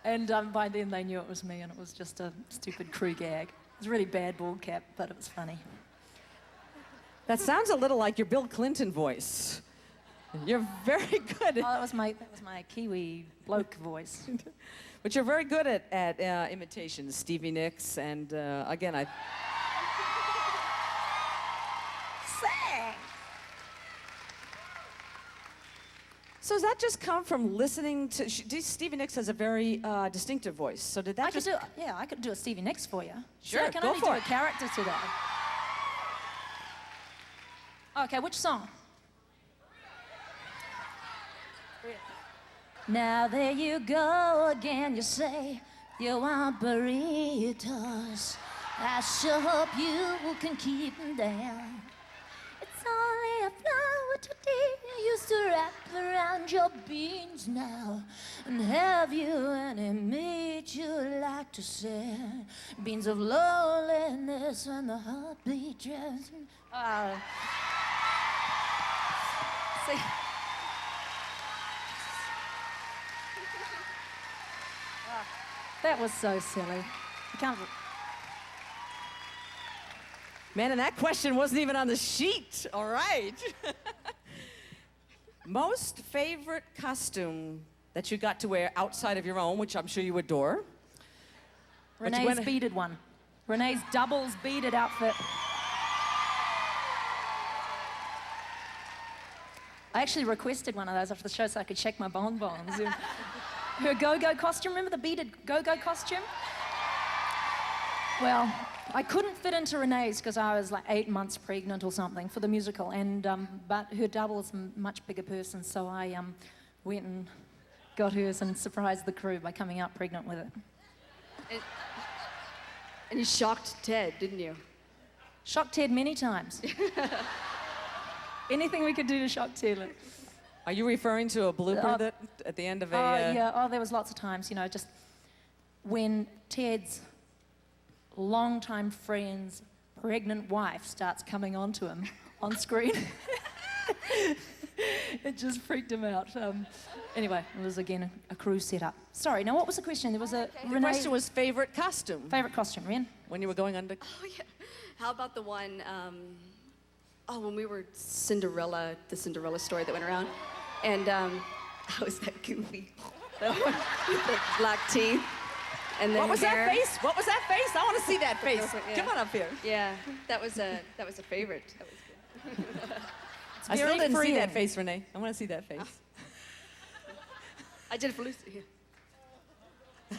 And by then they knew it was me, and it was just a stupid crew gag. It was a really bad bald cap, but it was funny. That sounds a little like your Bill Clinton voice. You're very good, Oh, that was my Kiwi bloke voice. but you're very good at imitations, Stevie Nicks, and again, I. Sang! So does that just come from listening to? Stevie Nicks has a very distinctive voice. So did that I could just? I could do a Stevie Nicks for you. Sure, I can go only for do it. a character today. Okay, which song? Now there you go again, you say you want burritos. I sure hope you can keep them down. It's only a flower today used to wrap around your beans now. And have you any meat you like to sell? Beans of loneliness and the heartbeat just... see... That was so silly. I can't... Man, and that question wasn't even on the sheet. All right. Most favorite costume that you got to wear outside of your own, which I'm sure you adore. But you Renee's went- beaded one. Renee's doubles beaded outfit. I actually requested one of those after the show so I could check my bonbons. Her go-go costume, remember the beaded go-go costume? Well, I couldn't fit into Renee's because I was like 8 months pregnant or something for the musical, and but her double is a much bigger person, so I went and got hers and surprised the crew by coming out pregnant with it. And you shocked Ted, didn't you? Shocked Ted many times. Anything we could do to shock Ted. Are you referring to a blooper that at the end of a? Yeah. Oh, there was lots of times, you know, just when Ted's longtime friend's pregnant wife starts coming onto him on screen. It just freaked him out. Anyway, it was again a crew setup. Sorry, now what was the question? There was a The question was favorite costume favorite costume, Ren? when you were going under. Oh, yeah. How about the one, when we were Cinderella, the Cinderella story that went around, and how was that goofy? The one with the black teeth and then What was hair. that face? What was that face? I want to see that face. Yeah. Come on up here. Yeah, that was a favorite. That was good. I still very didn't see that freeing. face, Renee. I want to see that face. I did it for Lucy. Yeah.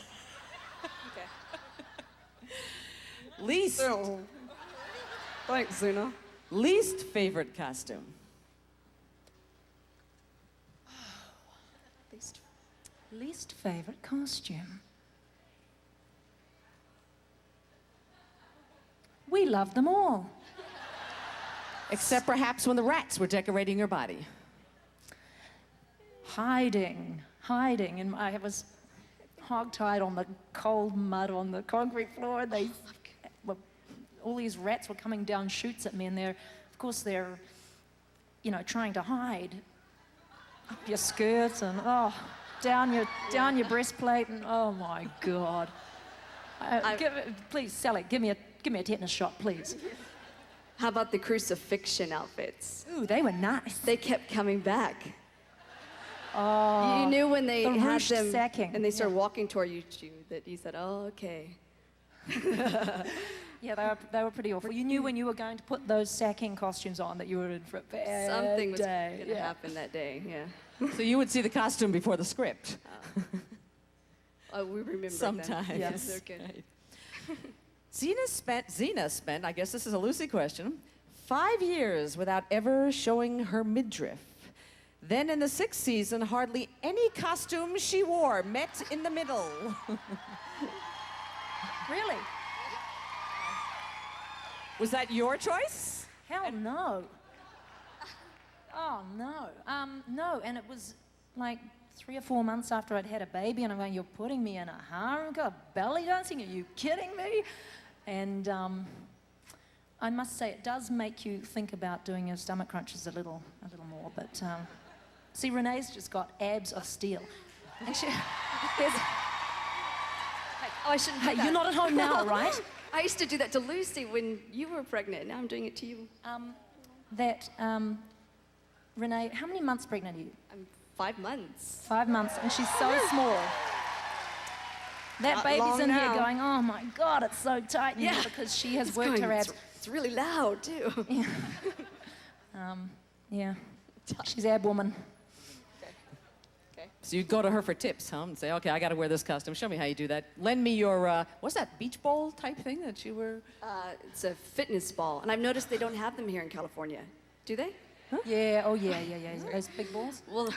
Okay. Least Thanks, Xena. least favorite costume. Least favorite costume. We love them all. Except perhaps when the rats were decorating your body. Hiding, and I was hogtied on the cold mud on the concrete floor. All these rats were coming down chutes at me, and they're trying to hide up your skirts and down your breastplate, and oh my God! Please, Sally, give me a tetanus shot, please. How about the crucifixion outfits? Ooh, they were nice. They kept coming back. Oh, You knew when they the had ruched them sacking. and they started walking toward you that you said, "Oh, okay." Yeah, they were pretty awful. You knew when you were going to put those sacking costumes on that you were in for a bad Something was day. going to happen that day. Yeah. So you would see the costume before the script. Oh, we remember Sometimes. them. Yes. They're good. Right. Xena spent, I guess this is a Lucy question, 5 years without ever showing her midriff. Then in the 6th season, hardly any costume she wore met in the middle. Really? Was that your choice? Hell no. Oh, no. No, and it was like 3 or 4 months after I'd had a baby, and I'm going, you're putting me in a harem, belly dancing? Are you kidding me? And I must say, it does make you think about doing your stomach crunches a little more. But see, Renee's just got abs of steel. And she, there's, Oh, I shouldn't do hey, that. you're not at home now, right? I used to do that to Lucy when you were pregnant. Now I'm doing it to you. Renee, how many months pregnant are you? I'm 5 months. 5 months, and she's so small. That Not baby's long in now. here going, oh my God, it's so tight in here Yeah. because she has It's worked going- her abs. It's really loud, too. Yeah, she's ab woman. So you'd go to her for tips, huh? And say, okay, I got to wear this costume. Show me how you do that. Lend me your, what's that, beach ball type thing that you were? It's a fitness ball, and I've noticed they don't have them here in California. Do they? Yeah, oh yeah. Those big balls. Well,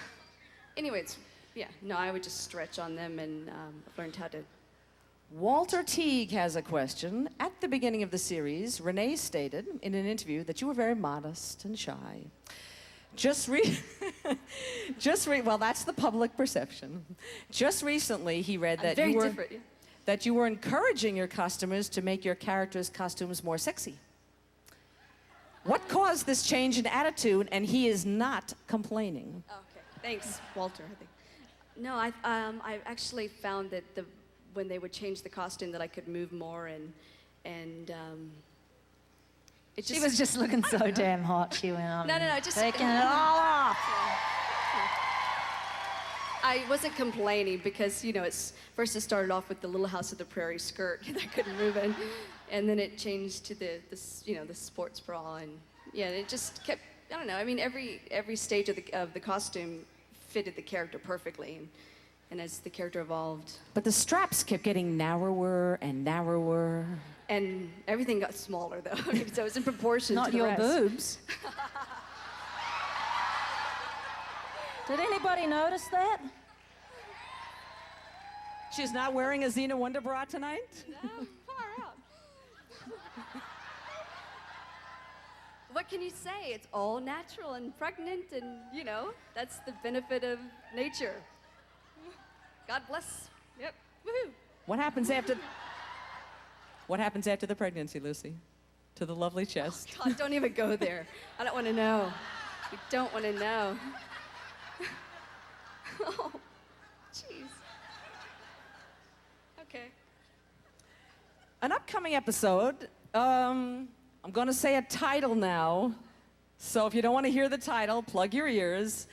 anyways, yeah. No, I would just stretch on them, and I've learned how to. Walter Teague has a question. At the beginning of the series, Renee stated in an interview that you were very modest and shy. Well, that's the public perception. Just recently, he read I'm that very you were different. Yeah. that you were encouraging your customers to make your characters' costumes more sexy. What caused this change in attitude? And he is not complaining. Okay. Thanks, Walter. I think. No, I actually found that when they would change the costume, that I could move more and it She was just looking so damn hot. She went on. No, just taking it all off. I wasn't complaining because, it's first it started off with the Little House of the Prairie skirt that I couldn't move in, and then it changed to the sports bra, and yeah, it just kept. I don't know. I mean, every stage of the costume fitted the character perfectly, and as the character evolved, But the straps kept getting narrower and narrower. and everything got smaller though, so it was in proportion Not to the your rest. boobs. Did anybody notice that? She's not wearing a Xena Wonder Bra tonight? No, far out. What can you say? It's all natural and pregnant, and that's the benefit of nature. God bless. Yep. Woohoo. What happens after the pregnancy, Lucy? To the lovely chest. God, don't even go there. I don't want to know. We don't want to know. Oh, jeez. Okay. An upcoming episode, I'm going to say a title now. So if you don't want to hear the title, plug your ears.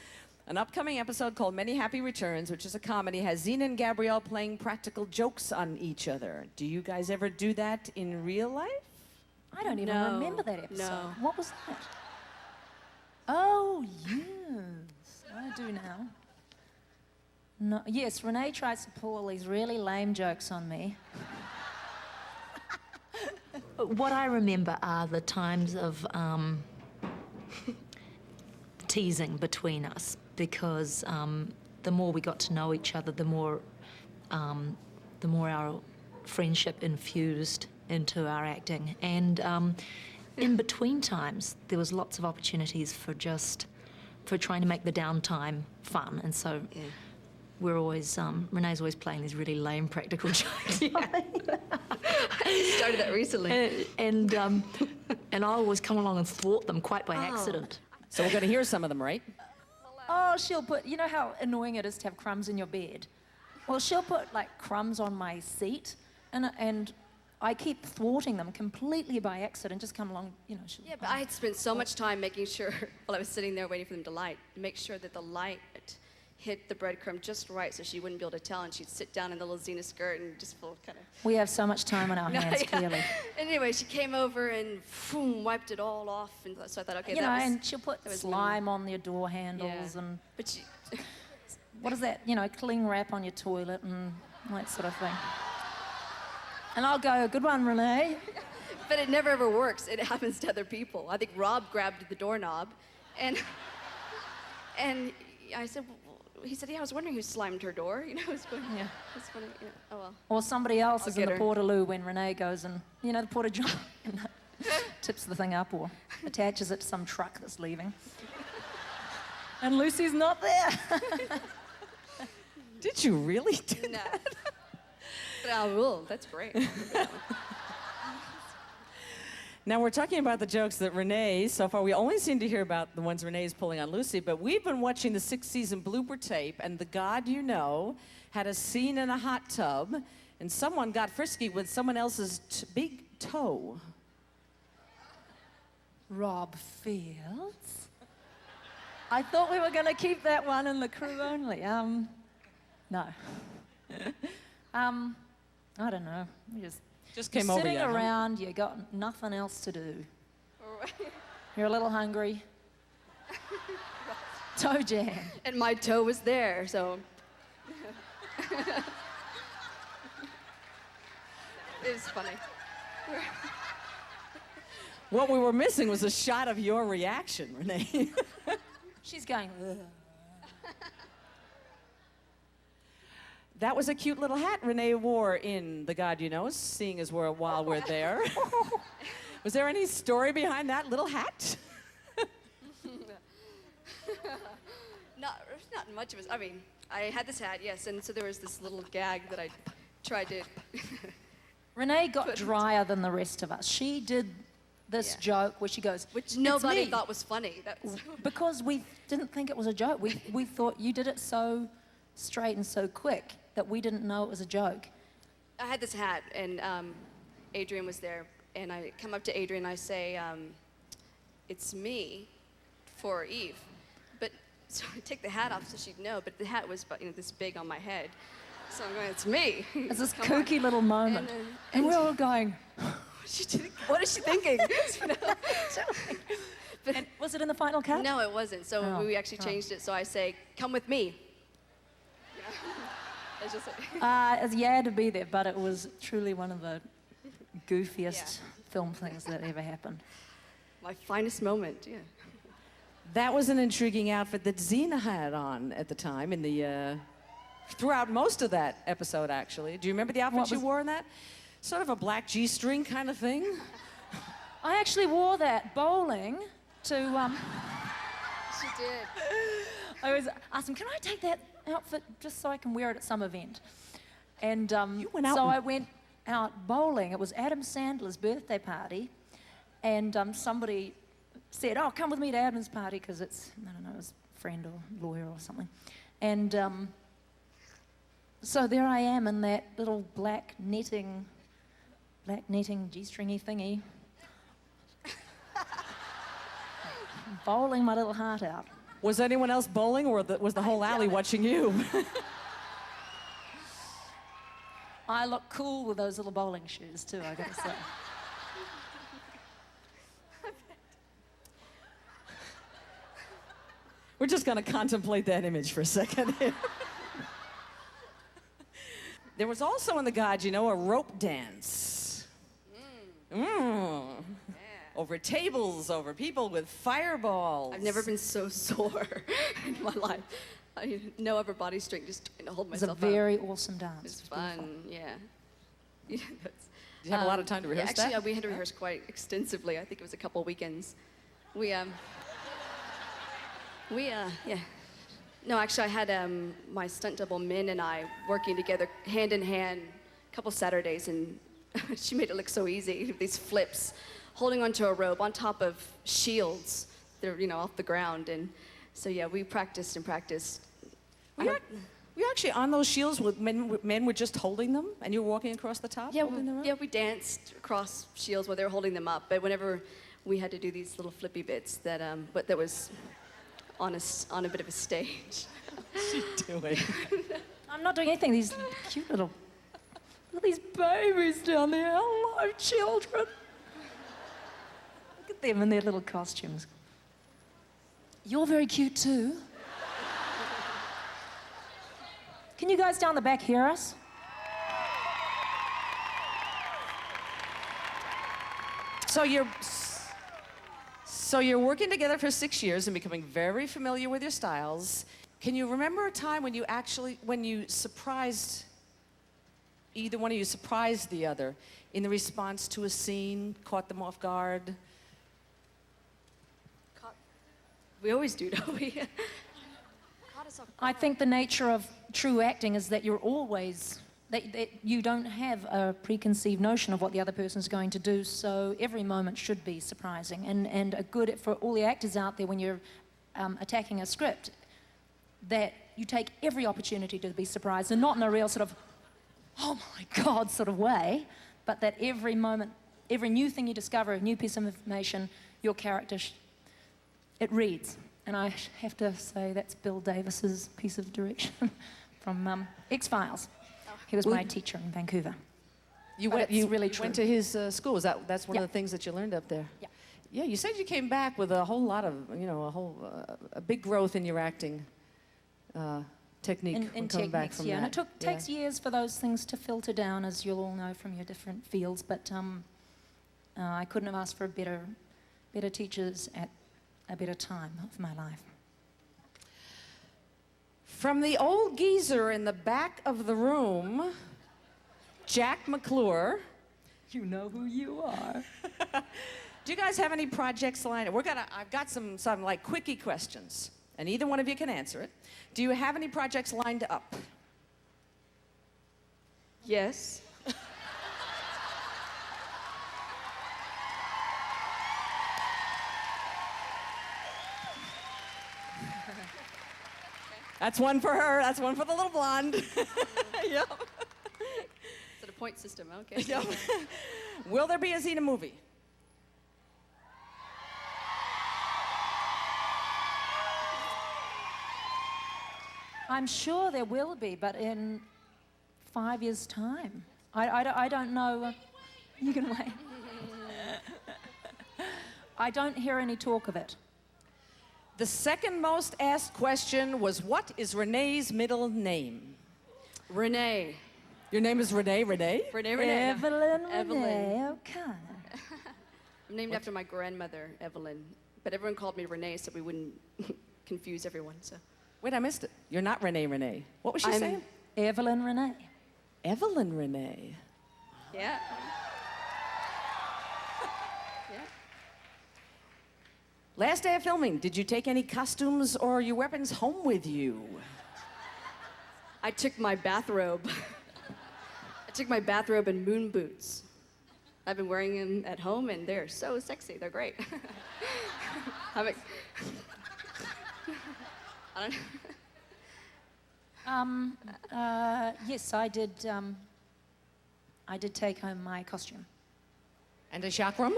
An upcoming episode called Many Happy Returns, which is a comedy, has Xena and Gabrielle playing practical jokes on each other. Do you guys ever do that in real life? I don't even No, remember that episode. no. What was that? Oh, yes. I do now. No, yes, Renee tries to pull all these really lame jokes on me. What I remember are the times of teasing between us, because the more we got to know each other, the more our friendship infused into our acting. And in between times, there was lots of opportunities for trying to make the downtime fun. And so we're always, Renee's always playing these really lame practical jokes. I started that recently. And I always come along and thwart them quite by accident. So we're going to hear some of them, right? Oh, she'll put, you know how annoying it is to have crumbs in your bed? Well, she'll put like crumbs on my seat, and I keep thwarting them completely by accident, just come along, she'll, Yeah, but I had spent so much time making sure, while I was sitting there waiting for them to light, to make sure that the light hit the breadcrumb just right so she wouldn't be able to tell, and she'd sit down in the little Xena skirt and just feel kind of... We have so much time on our hands, clearly. Anyway, she came over and wiped it all off, and so I thought, okay, And she'll put that was slime on your door handles Yeah. and But she... what is that? Cling wrap on your toilet and that sort of thing. And I'll go, good one, Renee. But it never ever works. It happens to other people. I think Rob grabbed the doorknob, and I said, he said, yeah, I was wondering who slimed her door. You know, it's funny. Yeah. It's funny. Yeah. Oh well. Or somebody else I'll is in get the her. portaloo when Renee goes and, you know, the porta john and tips the thing up or attaches it to some truck that's leaving. And Lucy's not there. Did you really do No. that? Raul, that's great. Now, we're talking about the jokes that Renee, so far we only seem to hear about the ones Renee's pulling on Lucy, but we've been watching the 6th season blooper tape, and the God you know had a scene in a hot tub, and someone got frisky with someone else's big toe. Rob Fields? I thought we were going to keep that one in the crew only. No. I don't know. We Just came you're over sitting you. huh? around, you got nothing else to do. You're a little hungry. Toe jam. And my toe was there, so. It was funny. What we were missing was a shot of your reaction, Renee. She's going, ugh. That was a cute little hat Renee wore in The God You Know, seeing as while we're there. Was there any story behind that little hat? Not much of it. I mean, I had this hat, yes, and so there was this little gag that I tried to. Renee got drier than the rest of us. She did this Yeah. joke where she goes, Which "It's nobody me." thought was funny. That's Because we didn't think it was a joke. We thought you did it so straight and so quick that we didn't know it was a joke. I had this hat, and Adrian was there, and I come up to Adrian and I say, "It's me," for Eve, but so I take the hat off so she'd know. But the hat was, this big on my head, so I'm going, "It's me." It's this Come on. kooky little moment. And we're all going, What is she thinking? and was it in the final cut? No, it wasn't. So Oh, we actually changed it. So I say, "Come with me." It's just You had to be there, but it was truly one of the goofiest film things that ever happened. my finest moment. Yeah. That was an intriguing outfit that Xena had on at the time in the throughout most of that episode, actually. Do you remember the outfit What she was- wore in that? Sort of a black G-string kind of thing. I actually wore that bowling to. She did. I was asked him, "Can I take that outfit just so I can wear it at some event?" And You went out so and- I went out bowling. It was Adam Sandler's birthday party, and somebody said, "Oh, come with me to Adam's party because it's, I don't know, his friend or lawyer or something." And so there I am in that little black netting G-stringy thingy, bowling my little heart out. Was anyone else bowling, or was the whole alley watching you? I look cool with those little bowling shoes too, I gotta say. We're just going to contemplate that image for a second. There was also in The God You Know a rope dance. Over tables, over people with fireballs. I've never been so sore in my life. No upper body strength, just trying to hold It was a myself up. very awesome dance. It's It was beautiful. fun, yeah. Did you have a lot of time to rehearse actually, that? we had to rehearse quite extensively. I think it was a couple weekends. Yeah. No, actually, I had my stunt double Min and I working together hand in hand a couple Saturdays, and she made it look so easy. These flips, holding onto a rope on top of shields. They're off the ground, and so yeah, we practiced and practiced. Were you actually on those shields with men were just holding them, and you were walking across the top? Yeah, holding them up? we danced across shields while they were holding them up. But whenever we had to do these little flippy bits, that was on a bit of a stage. What's she doing? I'm not doing anything. These cute little, look at these babies down there. Hello, children. Look at them in their little costumes. You're very cute too. Can you guys down the back hear us? So you're working together for 6 years and becoming very familiar with your styles. Can you remember a time when you surprised, either one of you surprised the other in the response to a scene, caught them off guard? We always do, don't we? I think the nature of true acting is that you're always, that you don't have a preconceived notion of what the other person's going to do, so every moment should be surprising. And a good, for all the actors out there, when you're attacking a script, that you take every opportunity to be surprised, and not in a real sort of, oh my God sort of way, but that every moment, every new thing you discover, a new piece of information, your character, it reads. And I have to say that's Bill Davis's piece of direction from X-Files. He was my teacher in Vancouver. You But went, it's you really true. went to his school. That's one Yeah. of the things that you learned up there? Yeah. Yeah, you said you came back with a whole lot of, a big growth in your acting technique In when coming back techniques, from yeah. that. And it takes years for those things to filter down, as you'll all know from your different fields. But I couldn't have asked for better teachers at a better time of my life. From the old geezer in the back of the room, Jack McClure. You know who you are. Do you guys have any projects lined up? I've got some like quickie questions, and either one of you can answer it. Do you have any projects lined up? Yes. That's one for her. That's one for the little blonde. Yep. Is it a point system? Okay. Yep. Will there be a Xena movie? I'm sure there will be, but in 5 years' time. I don't know. You can wait. I don't hear any talk of it. The second most asked question was, what is Renee's middle name? Renee. Your name is Renee? Renee? Renee. No. Evelyn Evelyn. Renee O'Connor. I'm named after my grandmother, Evelyn. But everyone called me Renee so we wouldn't confuse everyone. So. Wait, I missed it. You're not Renee Renee. What was she I'm- saying? Evelyn Renee. Evelyn Renee. Yeah. Yeah. Last day of filming, did you take any costumes or your weapons home with you? I took my bathrobe. I took my bathrobe and moon boots. I've been wearing them at home, and they're so sexy. They're great. I don't know. Yes, I did. I did take home my costume And a chakram?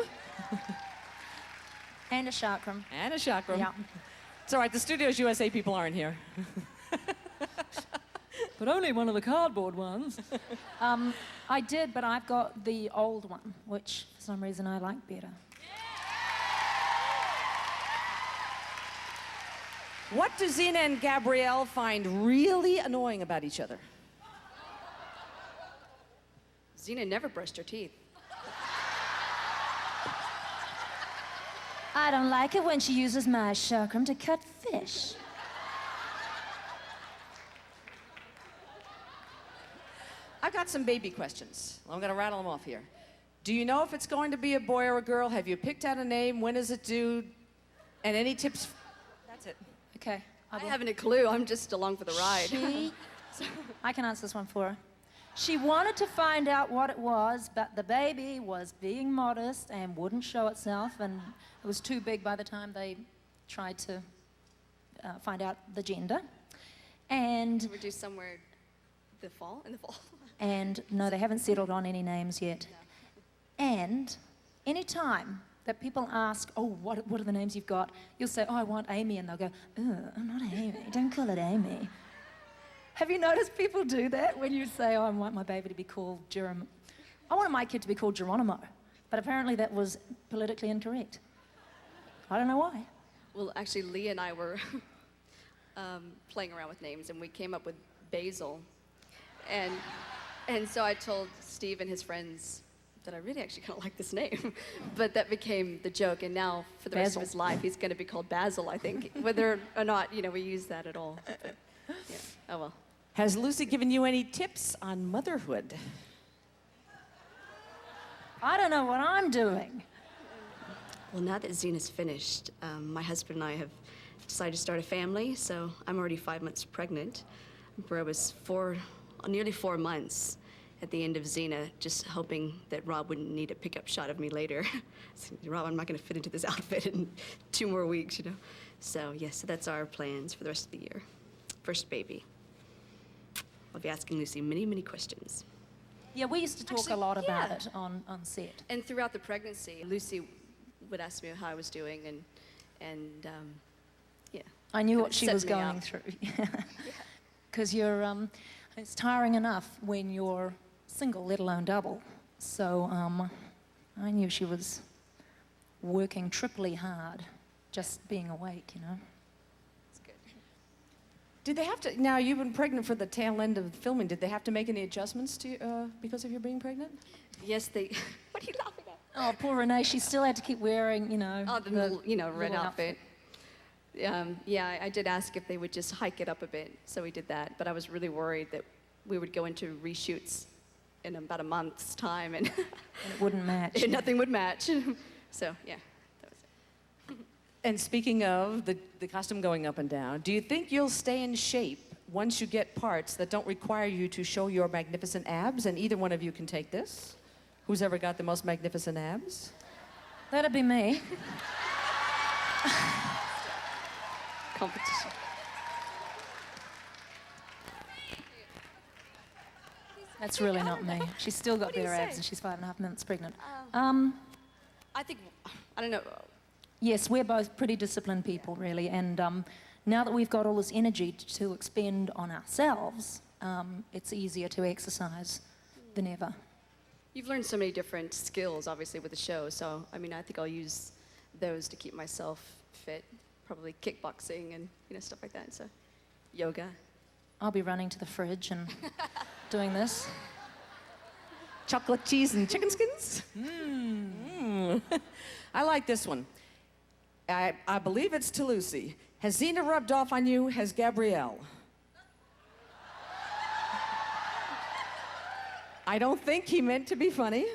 and a chakram. And a chakram. Yeah. It's all right, the Studios USA people aren't here. But only one of the cardboard ones. I did, but I've got the old one, which for some reason I like better. What do Xena and Gabrielle find really annoying about each other? Xena never brushed her teeth. I don't like it when she uses my chakram to cut fish. I've got some baby questions. I'm going to rattle them off here. Do you know if it's going to be a boy or a girl? Have you picked out a name? When is it due? And any tips? That's it. Okay. I haven't a clue. I'm just along for the ride. I can answer this one for her. She wanted to find out what it was, but the baby was being modest and wouldn't show itself, and it was too big by the time they tried to find out the gender. And We're due somewhere in the fall. And no, they haven't settled on any names yet. And any time that people ask, oh, what are the names you've got? You'll say, oh, I want Amy. And they'll go, I'm not Amy. Don't call it Amy. Have you noticed people do that when you say, oh, I want my baby to be called Geronimo? I wanted my kid to be called Geronimo. But apparently that was politically incorrect. I don't know why. Well, actually, Lee and I were playing around with names, and we came up with Basil. And so I told Steve and his friends that I really actually kind of like this name. But that became the joke, and now for the rest of his life, he's going to be called Basil, I think, whether or not, we use that at all. But, yeah. Oh, well. Has Lucy given you any tips on motherhood? I don't know what I'm doing. Well, now that Xena's finished, my husband and I have decided to start a family, so I'm already 5 months pregnant, where I was nearly 4 months at the end of Xena, just hoping that Rob wouldn't need a pickup shot of me later. Rob, I'm not going to fit into this outfit in 2 more weeks, So, yes, so that's our plans for the rest of the year. First baby. I'll be asking Lucy many, many questions. Yeah, we used to talk Actually, a lot about yeah. it on set. And throughout the pregnancy, Lucy would ask me how I was doing, and yeah. I knew Kinda what she set was me going up. through. Because it's tiring enough when you're single, let alone double. So I knew she was working triply hard, just being awake, It's good. Did they have to, now you've been pregnant for the tail end of filming, did they have to make any adjustments to because of your being pregnant? Yes, they. What are you laughing at? Oh, poor Renee, she still had to keep wearing, Oh, the little, red little outfit. Yeah, I did ask if they would just hike it up a bit, so we did that. But I was really worried that we would go into reshoots in about a month's time, and And it wouldn't match. nothing would match. So yeah, that was it. And speaking of the costume going up and down, do you think you'll stay in shape once you get parts that don't require you to show your magnificent abs? And either one of you can take this. Who's ever got the most magnificent abs? That'd be me. Competition. That's really not me. She's still got What do you better abs say? and she's 5.5 months pregnant. I think, I don't know. Yes, we're both pretty disciplined people, really. And now that we've got all this energy to expend on ourselves, it's easier to exercise than ever. You've learned so many different skills, obviously, with the show. So, I mean, I think I'll use those to keep myself fit. Probably kickboxing and, stuff like that. So, yoga. I'll be running to the fridge and doing this. Chocolate cheese and chicken skins? I like this one. I believe it's to Lucy. Has Xena rubbed off on you? Has Gabrielle? I don't think he meant to be funny.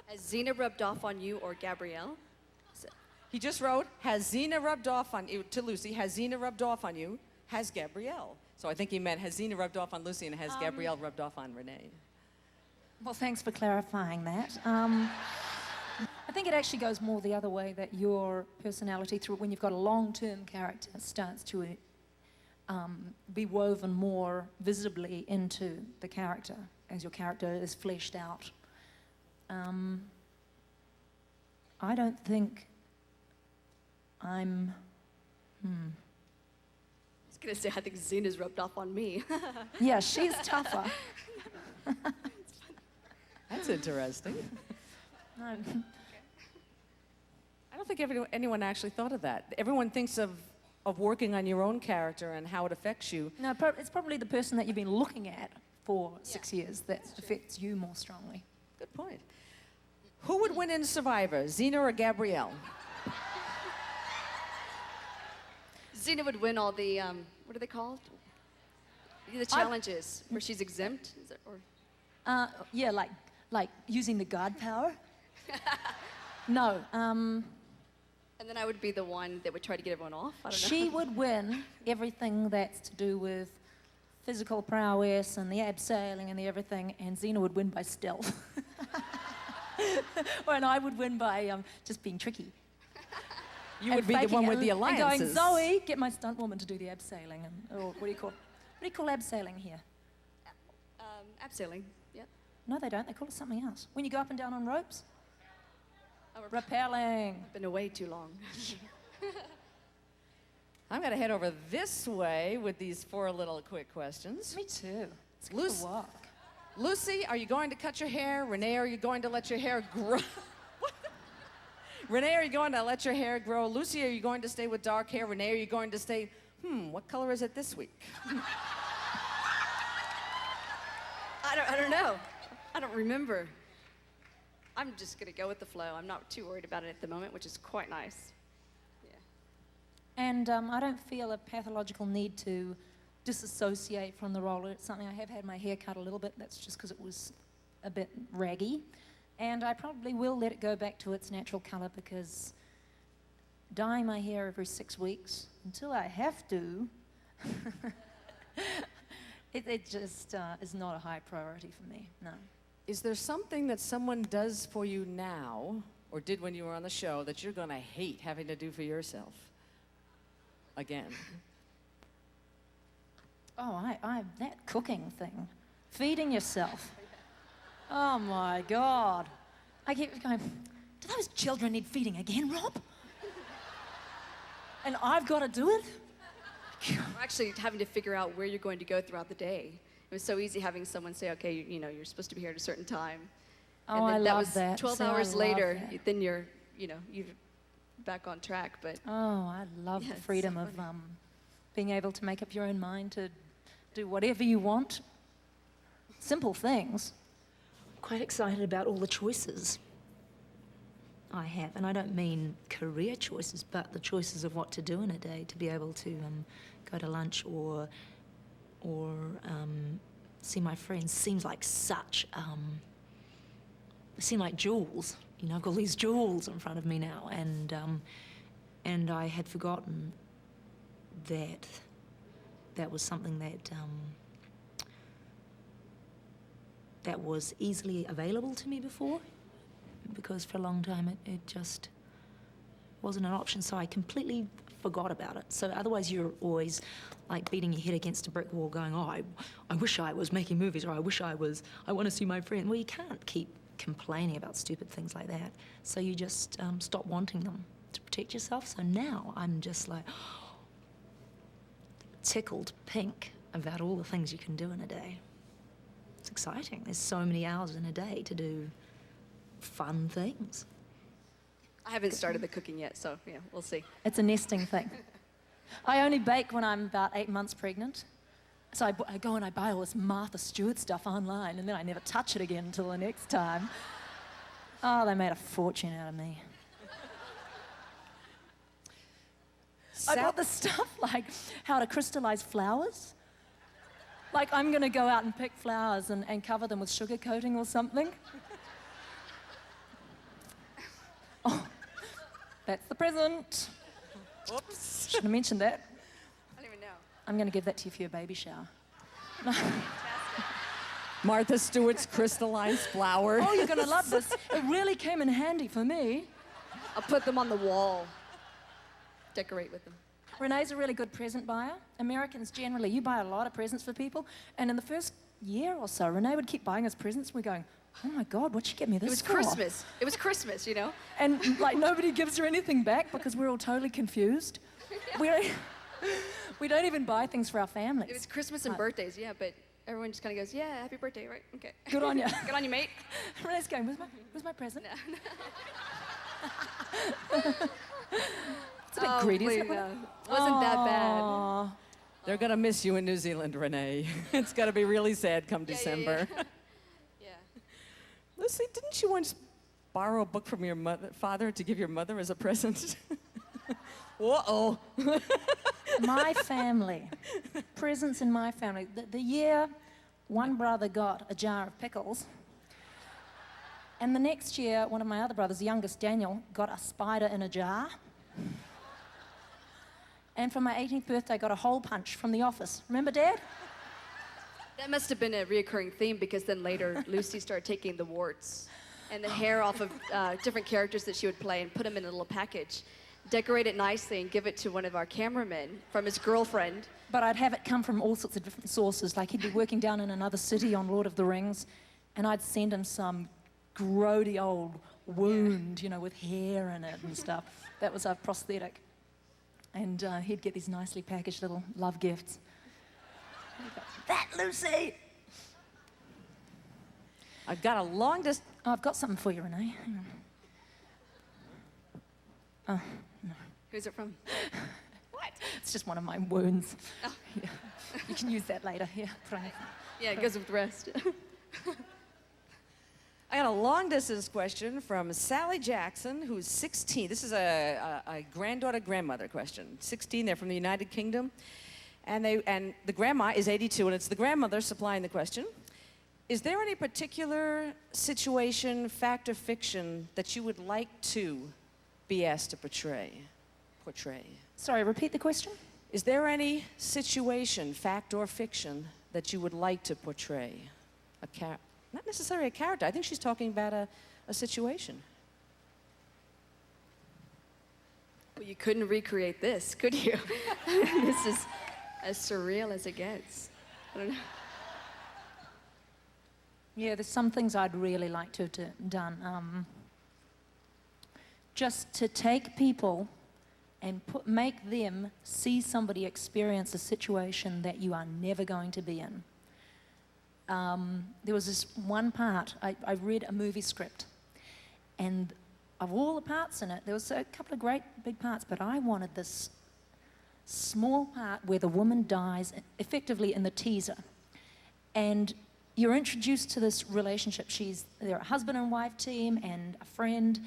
Has Xena rubbed off on you or Gabrielle? He just wrote, has Xena rubbed off on you, to Lucy, has Xena rubbed off on you? Has Gabrielle? So I think he meant, has Xena rubbed off on Lucy and has Gabrielle rubbed off on Renee? Well, thanks for clarifying that. I think it actually goes more the other way, that your personality, when you've got a long-term character, starts to be woven more visibly into the character as your character is fleshed out. I don't think I'm... I was going to say, I think Xena's rubbed off on me. Yeah, she's tougher. That's interesting. No. I don't think anyone actually thought of that. Everyone thinks of working on your own character and how it affects you. No, it's probably the person that you've been looking at for 6 years that affects you more strongly. Good point. Who would win in Survivor, Xena or Gabrielle? Xena would win all the, what are they called? The challenges where she's exempt? Is it, or? Yeah, like using the god power. No, And then I would be the one that would try to get everyone off? I don't know. she would win everything that's to do with physical prowess and the abseiling and the everything, and Xena would win by stealth. And I would win by just being tricky. You would be the one with the alliances. And going, Zoe, get my stunt woman to do the abseiling. Or what do you call abseiling here? Abseiling, yeah. No, they don't. They call it something else. When you go up and down on ropes? Oh, Rappelling. been away too long. I'm going to head over this way with these 4 little quick questions. Me too. It's good Lucy, to walk. Lucy, are you going to cut your hair? Renee, are you going to let your hair grow? Renee, are you going to let your hair grow? Lucy, are you going to stay with dark hair? Renee, are you going to stay, what color is it this week? I don't know. I don't don't remember. I'm just going to go with the flow. I'm not too worried about it at the moment, which is quite nice. Yeah. And I don't feel a pathological need to disassociate from the role. It's something I have had my hair cut a little bit. That's just because it was a bit raggy. And I probably will let it go back to its natural color, because dyeing my hair every 6 weeks, until I have to, it just is not a high priority for me, no. Is there something that someone does for you now, or did when you were on the show, that you're going to hate having to do for yourself again? Oh, that cooking thing, feeding yourself. Oh my God. I keep going, do those children need feeding again, Rob? And I've got to do it? Or actually having to figure out where you're going to go throughout the day. It was so easy having someone say, okay, you're supposed to be here at a certain time. Oh, and then I that love was that. 12 See, I hours love later, that. then you're back on track. But Oh, I love Yeah, the it's so freedom of being able to make up your own mind to do whatever you want. Simple things. Quite excited about all the choices I have, and I don't mean career choices, but the choices of what to do in a day, to be able to go to lunch or see my friends seems like such seem like jewels. I've got all these jewels in front of me now, and I had forgotten that was something that was easily available to me before, because for a long time it just wasn't an option, so I completely forgot about it. So otherwise you're always like beating your head against a brick wall going, oh, I wish I was making movies, or I want to see my friend. Well, you can't keep complaining about stupid things like that, so you just stop wanting them to protect yourself. So now I'm just like tickled pink about all the things you can do in a day. It's exciting. There's so many hours in a day to do fun things. I haven't started the cooking yet, so yeah, we'll see. It's a nesting thing. I only bake when I'm about 8 months pregnant. So I go and I buy all this Martha Stewart stuff online, and then I never touch it again until the next time. Oh, they made a fortune out of me. I bought the stuff like how to crystallize flowers. Like I'm going to go out and pick flowers and cover them with sugar coating or something. Oh, that's the present. Whoops. Shouldn't have mentioned that. I don't even know. I'm going to give that to you for your baby shower. Martha Stewart's crystallized flower. Oh, you're going to love this. It really came in handy for me. I'll put them on the wall. Decorate with them. Renee's a really good present buyer. Americans generally, you buy a lot of presents for people, and in the first year or so, Renee would keep buying us presents. We're going, oh my God, what'd you get me this for? It was Christmas, And like nobody gives her anything back because we're all totally confused. We don't even buy things for our families. It was Christmas and birthdays, yeah, but everyone just kind of goes, yeah, happy birthday, right? Okay. Good on you. Good on you, mate. Renee's going, where's my present? It's a bit greedy, isn't it? Wasn't that bad. Aw. They're going to miss you in New Zealand, Renee. It's going to be really sad come December. Yeah. Lucy, didn't you once borrow a book from your father to give your mother as a present? Uh-oh. My family, presents in my family. The year one brother got a jar of pickles, and the next year, one of my other brothers, the youngest, Daniel, got a spider in a jar. And for my 18th birthday, I got a hole punch from The Office. Remember, Dad? That must have been a reoccurring theme, because then later Lucy started taking the warts and the hair off of different characters that she would play and put them in a little package, decorate it nicely, and give it to one of our cameramen from his girlfriend. But I'd have it come from all sorts of different sources. Like he'd be working down in another city on Lord of the Rings, and I'd send him some grody old wound, with hair in it and stuff. That was a prosthetic. And he'd get these nicely packaged little love gifts. That, Lucy! I've got a long distance. Oh, I've got something for you, Renee. Hang on. Oh, no. Who's it from? It's just one of my wounds. Oh. Yeah. You can use that later. Yeah, try it. Yeah, it goes with the rest. I got a long distance question from Sally Jackson, who's 16. This is a granddaughter, grandmother question. 16, they're from the United Kingdom. And the grandma is 82, and it's the grandmother supplying the question. Is there any particular situation, fact or fiction, that you would like to be asked to portray? Sorry, repeat the question. Is there any situation, fact or fiction, that you would like to portray? Not necessarily a character. I think she's talking about a situation. Well, you couldn't recreate this, could you? This is as surreal as it gets. I don't know. Yeah, there's some things I'd really like to have done. Just to take people and make them see somebody experience a situation that you are never going to be in. There was this one part, I read a movie script, and of all the parts in it, there was a couple of great big parts, but I wanted this small part where the woman dies, effectively in the teaser. And you're introduced to this relationship. They're a husband and wife team and a friend.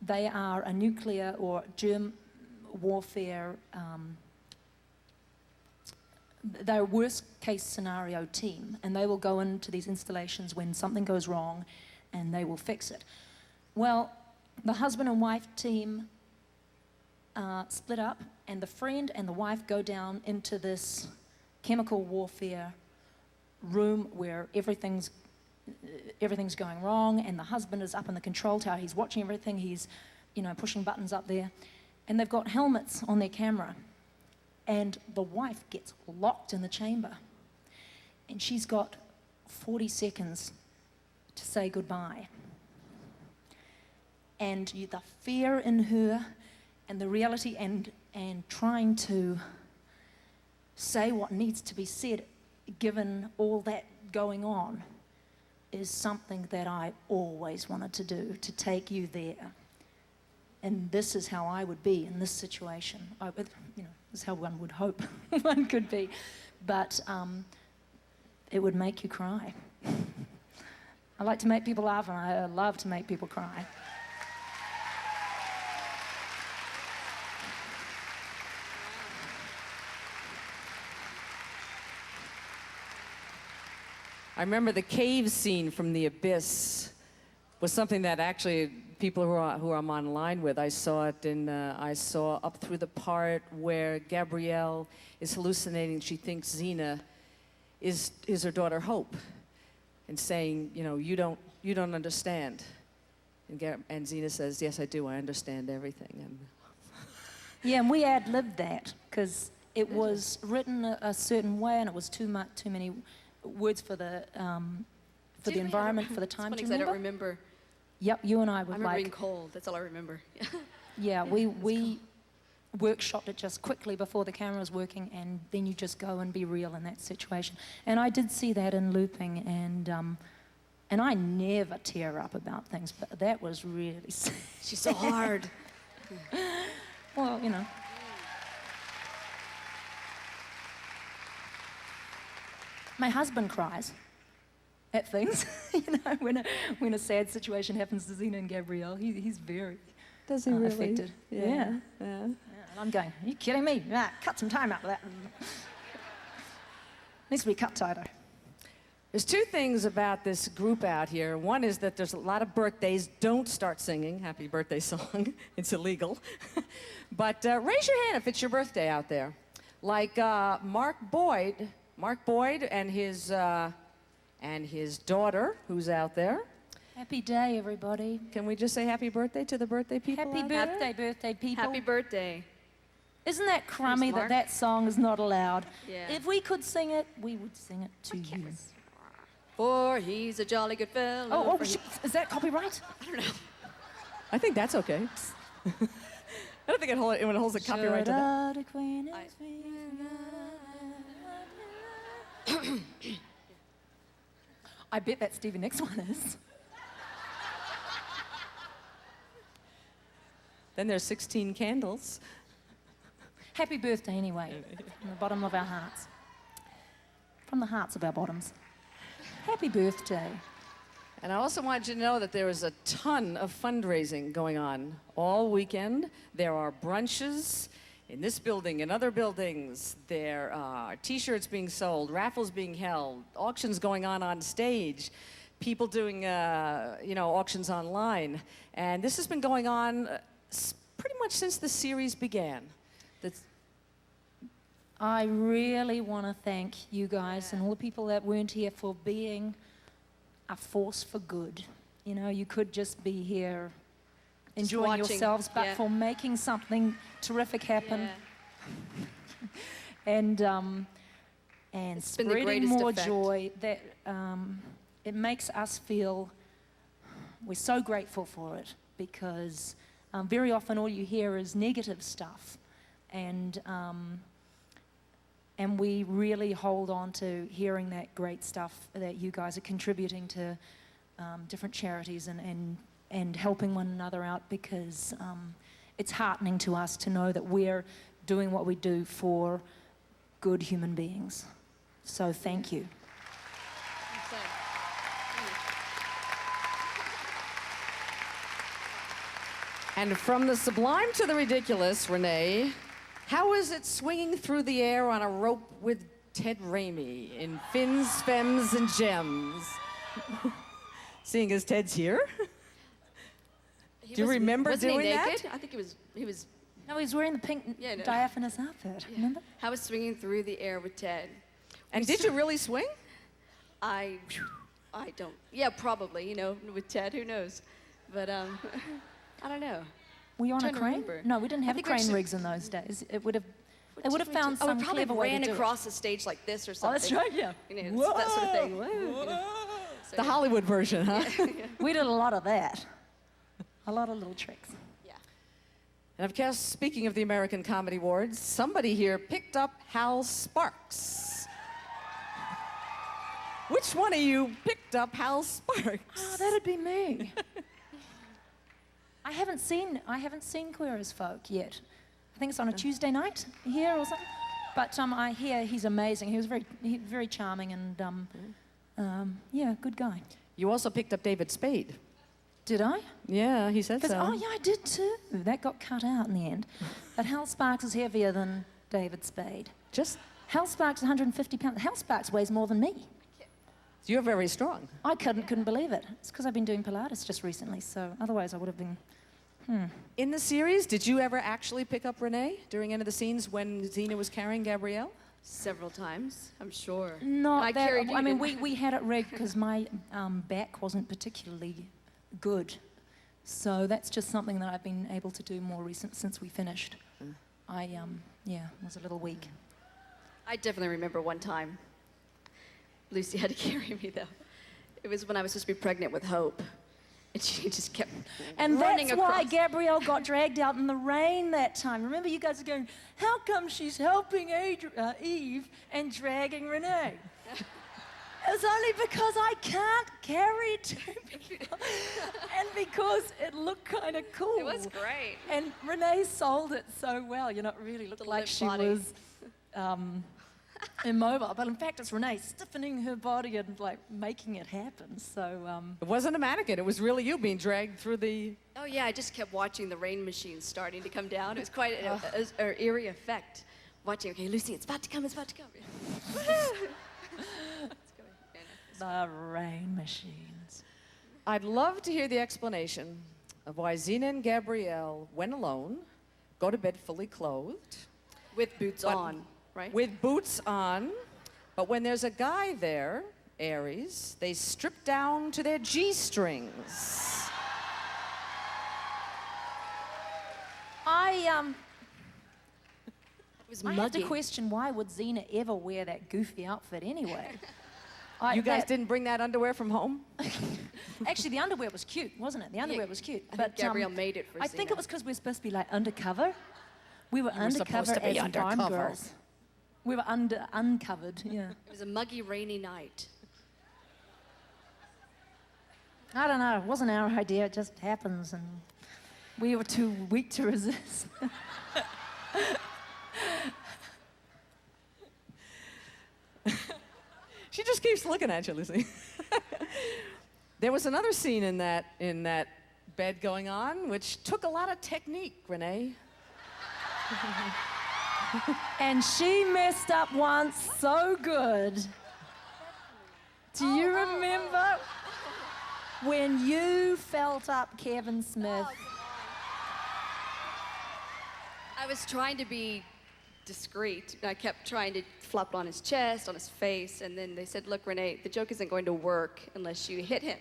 They are a nuclear or germ warfare, they're a worst case scenario team, and they will go into these installations when something goes wrong and they will fix it. Well, the husband and wife team split up, and the friend and the wife go down into this chemical warfare room where everything's going wrong, and the husband is up in the control tower. He's watching everything. He's, pushing buttons up there, and they've got helmets on their camera, and the wife gets locked in the chamber, and she's got 40 seconds to say goodbye. And the fear in her, and the reality, and trying to say what needs to be said, given all that going on, is something that I always wanted to do, to take you there. And this is how I would be in this situation. This is how one would hope one could be. But it would make you cry. I like to make people laugh, and I love to make people cry. I remember the cave scene from The Abyss was something that actually people who I'm online with, I saw up through the part where Gabrielle is hallucinating. She thinks Xena is her daughter Hope, and saying, you don't understand. And Xena says, yes, I do. I understand everything. And yeah, and we ad-libbed that because it was written a certain way, and it was too many words for the environment, for the time. It's funny because I don't remember. Yep, you and I I would remember being cold. That's all I remember. Yeah, we workshopped it just quickly before the camera was working, and then you just go and be real in that situation. And I did see that in looping, and I never tear up about things, but that was really sad. She's so hard. Well, My husband cries at things, when a sad situation happens to Xena and Gabrielle. He's very affected. Yeah. And I'm going, are you kidding me? Cut some time out of that. Needs to be cut tighter. there's two things about this group out here. One is that there's a lot of birthdays. Don't start singing happy birthday song. It's illegal. But raise your hand if it's your birthday out there. Like Mark Boyd and his daughter, who's out there. Happy day, everybody. Can we just say happy birthday to the birthday people? Happy out there? birthday, people. Happy birthday. Isn't that crummy Mark. that song is not allowed? Yeah. If we could sing it, we would sing it to you. For he's a jolly good fellow. Oh, for he- shit. Is that copyright? I don't know. I think that's okay. I don't think it holds a copyright to that. I bet that's Stevie Nicks' one is. Then there's 16 candles. Happy birthday anyway, from the bottom of our hearts. From the hearts of our bottoms. Happy birthday. And I also wanted you to know that there is a ton of fundraising going on all weekend. There are brunches in this building and other buildings. There are T-shirts being sold, raffles being held, auctions going on stage, people doing auctions online. And this has been going on pretty much since the series began. I really want to thank you guys and all the people that weren't here for being a force for good. You know, you could just be here enjoying watching, yourselves, but yeah. for making something terrific happen and It's been the spreading greatest more effect. joy, that it makes us feel we're so grateful for it, because very often all you hear is negative stuff, and we really hold on to hearing that great stuff that you guys are contributing to different charities and helping one another out, because it's heartening to us to know that we're doing what we do for good human beings. So thank you. And from the sublime to the ridiculous, Renee, how is it swinging through the air on a rope with Ted Raimi in Fins, Femmes, and Gems? Seeing as Ted's here. Do you remember wasn't doing he that? naked? I think he was. No, he's wearing the pink Yeah, no. diaphanous outfit, remember? I was swinging through the air with Ted. And did you really swing? I don't. Yeah, probably. You know, with Ted, who knows? But I don't know. Were you on a Trying to crane? remember. No, we didn't I have think we crane actually- rigs in those days. They would have What did we found do? some we probably clever way ran to do it. across the stage like this or Oh, something. that's right, yeah. You know, that sort of thing. Whoa, you know. So, The Hollywood version, huh? We did a lot of that. A lot of little tricks. yeah. And of course, speaking of the American Comedy Awards, somebody here picked up Hal Sparks. Which one of you picked up Hal Sparks? Oh, that'd be me. I haven't seen Queer as Folk yet. I think it's on a Tuesday night here or something. But I hear he's amazing. He was very charming and yeah, good guy. You also picked up David Spade. Did I? Yeah, he said so. Oh yeah, I did too. That got cut out in the end. But Hal Sparks is heavier than David Spade. Just, Hal Sparks is 150 pounds. Hal Sparks weighs more than me. you're very strong. I couldn't believe it. It's because I've been doing Pilates just recently, so otherwise I would have been. In the series, did you ever actually pick up Renee during any of the scenes when Xena was carrying Gabrielle? Several times, I'm sure. Not I that. carried you, I mean, didn't we had it rigged because my back wasn't particularly good, so that's just something that I've been able to do more recent since we finished. I was a little weak. I definitely remember one time. Lucy had to carry me though. It was when I was supposed to be pregnant with Hope, and she just kept And running that's why across. Gabrielle got dragged out in the rain that time. Remember, you guys are going, how come she's helping Eve and dragging Renee? It's only because I can't carry two people. And because it looked kind of cool. It was great. And Renee sold it so well. You know, it really looked The like limp she body. was immobile. But in fact, it's Renee stiffening her body and like making it happen. So It wasn't a mannequin. It was really you being dragged through the... Oh yeah, I just kept watching the rain machine starting to come down. It was quite an eerie effect. Watching, okay, Lucy, it's about to come, it's about to come. Woohoo! the rain machines. I'd love to hear the explanation of why Xena and Gabrielle, when alone, go to bed fully clothed, With boots But- on, right? with boots on, but when there's a guy there, Aries, they strip down to their G-strings. I It was I have to muggy. question, why would Xena ever wear that goofy outfit anyway? You guys didn't bring that underwear from home? Actually, the underwear was cute, wasn't it? The underwear was cute. I think Gabrielle made it for I think Xena. it was because we were supposed to be like undercover. We were You were supposed undercover to be as farm undercover. girls. We were uncovered, yeah. It was a muggy, rainy night. I don't know, it wasn't our idea, it just happens, and we were too weak to resist. She just keeps looking at you, Lucy. There was another scene in that bed going on, which took a lot of technique, Renee. And she messed up once so good. Do you remember when you felt up Kevin Smith? I was trying to be discreet. I kept trying to flop on his chest, on his face, and then they said, look, Renee, the joke isn't going to work unless you hit him.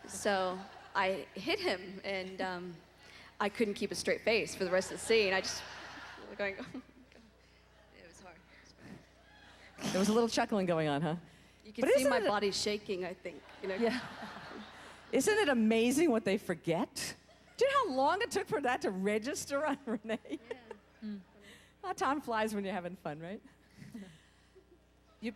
So I hit him, and I couldn't keep a straight face for the rest of the scene. I just was going, oh my God. It was hard. There was a little chuckling going on, huh? You could see my body shaking, I think. You know? Yeah. Isn't it amazing what they forget? Do you know how long it took for that to register on Renee? Yeah. Oh, time flies when you're having fun, right? You,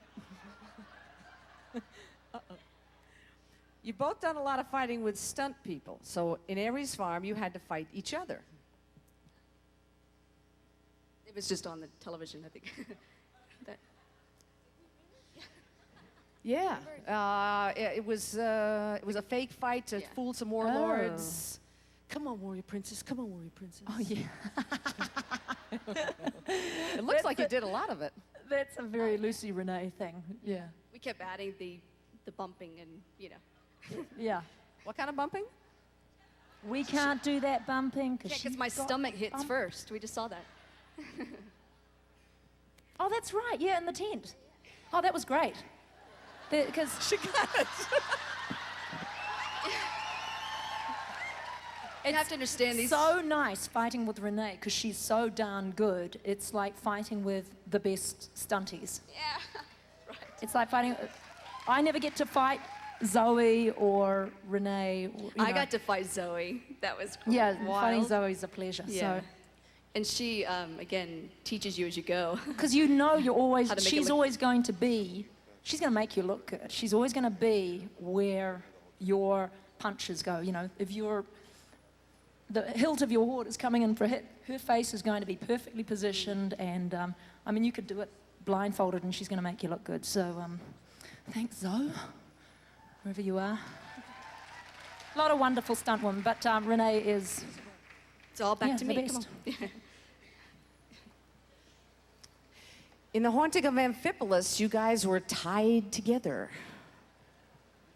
You've both done a lot of fighting with stunt people. So in Aries Farm, you had to fight each other. It was just on the television, I think. Yeah, it was a fake fight to fool some warlords. Come on, Warrior Princess. Come on, Warrior Princess. Oh, yeah. It looks like you did a lot of it. That's a very Lucy Renee thing. Yeah. We kept adding the bumping and, you know. Yeah. What kind of bumping? We can't do that bumping Because my stomach hits first. We just saw that. Oh, that's right. Yeah, in the tent. Oh, that was great. Because She got it. You have to understand these. so nice fighting with Renee because she's so darn good. It's like fighting with the best stunties. Yeah, right. It's like fighting. I never get to fight Zoe or Renee. I got to fight Zoe. That was Yeah, wild. fighting Zoe's a pleasure. Yeah. And she, again, teaches you as you go. Because you know you're always, How to make it she's look- always going to be, she's going to make you look good. She's always going to be where your punches go. You know, if the hilt of your sword is coming in for a hit, her face is going to be perfectly positioned, and I mean, you could do it blindfolded and she's going to make you look good. So thanks, Zoe, wherever you are. A lot of wonderful stunt women, but Renee is... It's all back Yeah, to the me. best. Come on. In The Haunting of Amphipolis, you guys were tied together.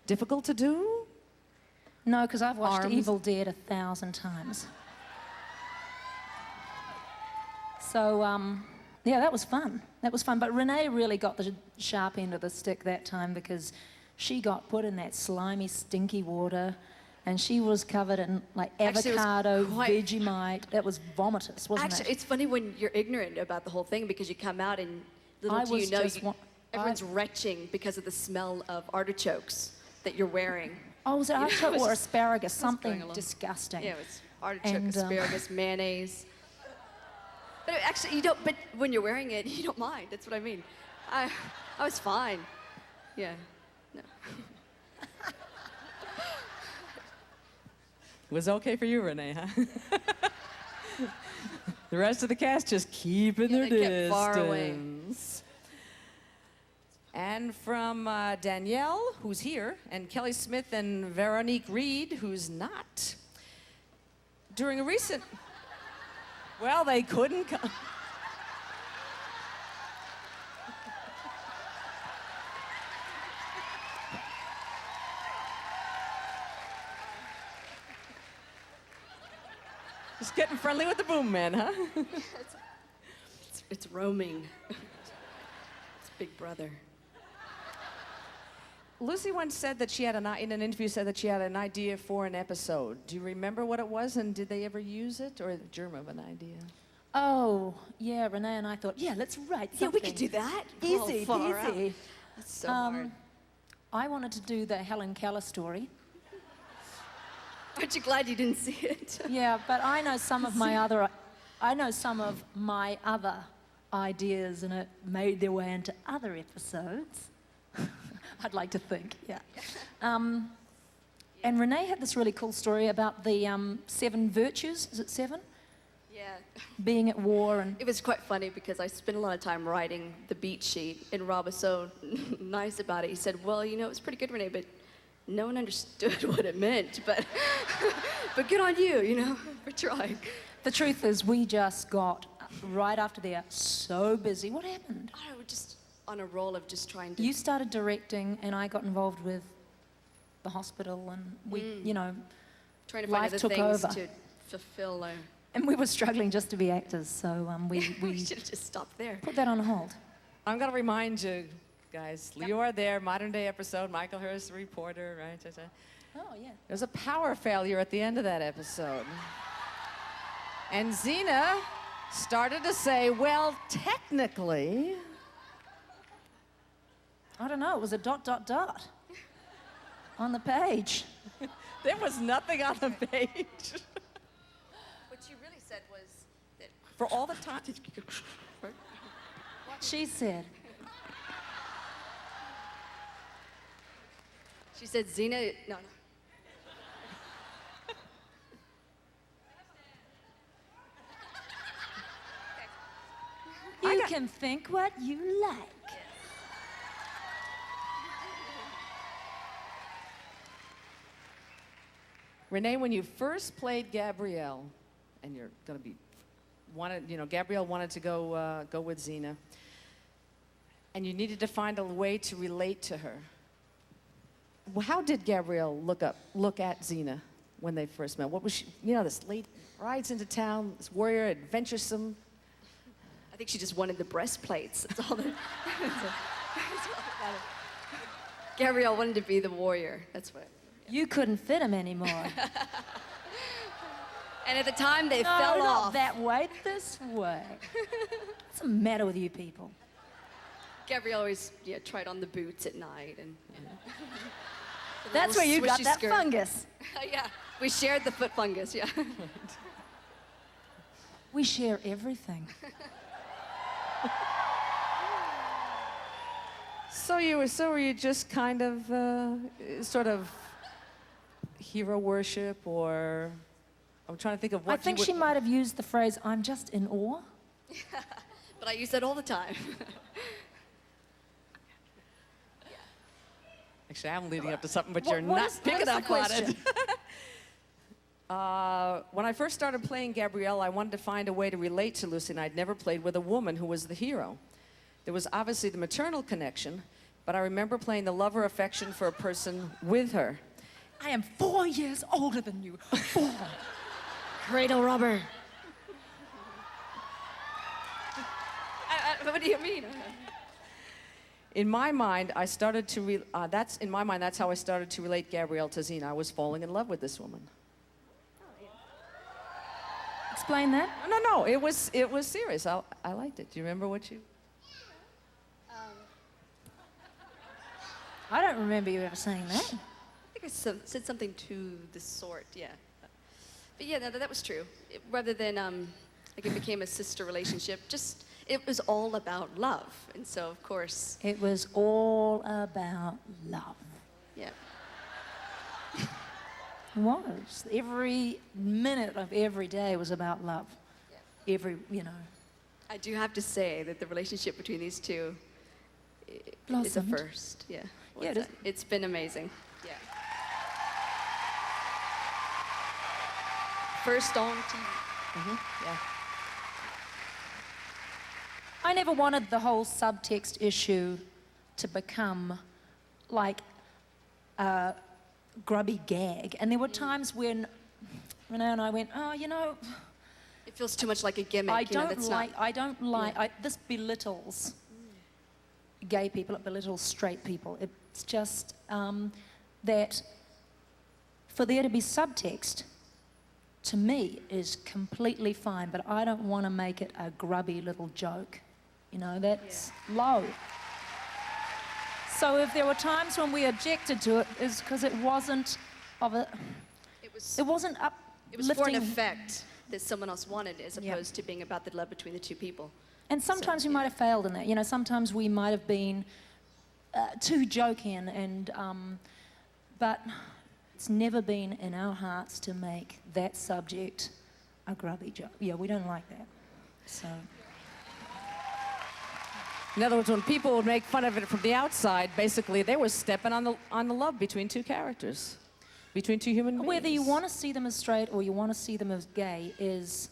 Difficult to do? No, because I've watched Arms. Evil Dead 1,000 times. So, yeah, that was fun. That was fun. But Renee really got the sharp end of the stick that time because she got put in that slimy, stinky water, and she was covered in like Actually, it was avocado, quite- Vegemite. That was vomitous, wasn't Actually, it? it's funny when you're ignorant about the whole thing because you come out and little I do you was know, just everyone's retching because of the smell of artichokes that you're wearing. Oh, was it artichoke was or just- asparagus? going Something along. disgusting. Yeah, it was artichoke, And, asparagus, mayonnaise. But actually, you don't. But when you're wearing it, you don't mind. That's what I mean. I was fine. Yeah. No. It was okay for you, Renee, huh? The rest of the cast just keeping Yeah, their they distance. kept far away. And from Danielle, who's here, and Kelly Smith and Veronique Reed, who's not. During a recent... Well, they couldn't come. Just getting friendly with the boom man, huh? It's roaming. It's Big Brother. Lucy once said that she had in an interview said that she had an idea for an episode. Do you remember what it was, and did they ever use it, or the germ of an idea? Oh, yeah, Renee and I thought, yeah, let's write something. Yeah, we could do that. Easy, far out. peasy. That's so hard. I wanted to do the Helen Keller story. Aren't you glad you didn't see it? Yeah, but I know some of my other ideas, and it made their way into other episodes. I'd like to think, yeah. And Renee had this really cool story about the 7 virtues. Is it 7? Yeah. Being at war and... It was quite funny because I spent a lot of time writing the beat sheet, and Rob was so nice about it. He said, well, you know, it was pretty good, Renee, but no one understood what it meant, but but good on you, you know, for trying. The truth is, we just got, right after that, so busy. What happened? I was just on a roll of just trying to... You started directing, and I got involved with the hospital, and we, you know, trying to find life other took things over. to fulfill our... And we were struggling just to be actors, so We we should have just stopped there. put that on hold. I'm going to remind you, guys, you are there, modern day episode, Michael Hurst, the reporter, right? Oh, yeah. There was a power failure at the end of that episode. And Xena started to say, well, technically... I don't know, it was a ... on the page. There was nothing on the page. What you really said was that... For all the time... What she said. She said, Xena... No, no. You can think what you like. Renee, when you first played Gabrielle, and you're going to be... Gabrielle wanted to go with Xena, and you needed to find a way to relate to her. Well, how did Gabrielle look at Xena when they first met? What was she, this late rides into town, this warrior, adventuresome? I think she just wanted the breastplates. That's all that mattered. Gabrielle wanted to be the warrior. That's what... You couldn't fit him anymore. And at the time, they No, fell not off. that way, this way. What's the matter with you people? Gabrielle always tried on the boots at night. And That's where you got swishy that skirt. fungus. Yeah, we shared the foot fungus, yeah. We share everything. So were you just kind of sort of hero worship, or I'm trying to think of what I think she might have used the phrase, I'm just in awe. But I use that all the time. Actually, I'm leading up to something, but What- you're what not is- what picking is the up on it. question? When I first started playing Gabrielle, I wanted to find a way to relate to Lucy, and I'd never played with a woman who was the hero. There was obviously the maternal connection, but I remember playing the lover affection for a person with her. I am 4 years older than you. 4. Cradle robber. What do you mean? In my mind, that's how I started to relate Gabrielle to Xena. I was falling in love with this woman. Explain that. No, it was serious. I liked it. Do you remember what you? I don't remember you ever saying that. I think I said something to the sort, yeah. But yeah, no, that was true. Rather than, like it became a sister relationship, just, it was all about love. And so, of course, It was all about love. yeah. It was. Every minute of every day was about love. Every. I do have to say that the relationship between these two is a Blossomed. first, yeah. Yeah, it is. It's been amazing, yeah. First on TV. Yeah. I never wanted the whole subtext issue to become like a grubby gag. And there were times when Renee and I went, It feels too much like a gimmick. this belittles gay people, it belittles straight people. It's just that for there to be subtext, to me, is completely fine, but I don't want to make it a grubby little joke. That's low. So if there were times when we objected to it, it's because it wasn't It was it wasn't for an uplifting. effect that someone else wanted, as Yeah. opposed to being about the love between the two people. And sometimes we might have failed in that. Sometimes we might have been too joking, but it's never been in our hearts to make that subject a grubby joke. Yeah, we don't like that. So In other words, when people would make fun of it from the outside, basically they were stepping on the love between two characters, between two human beings. Whether you want to see them as straight or you want to see them as gay is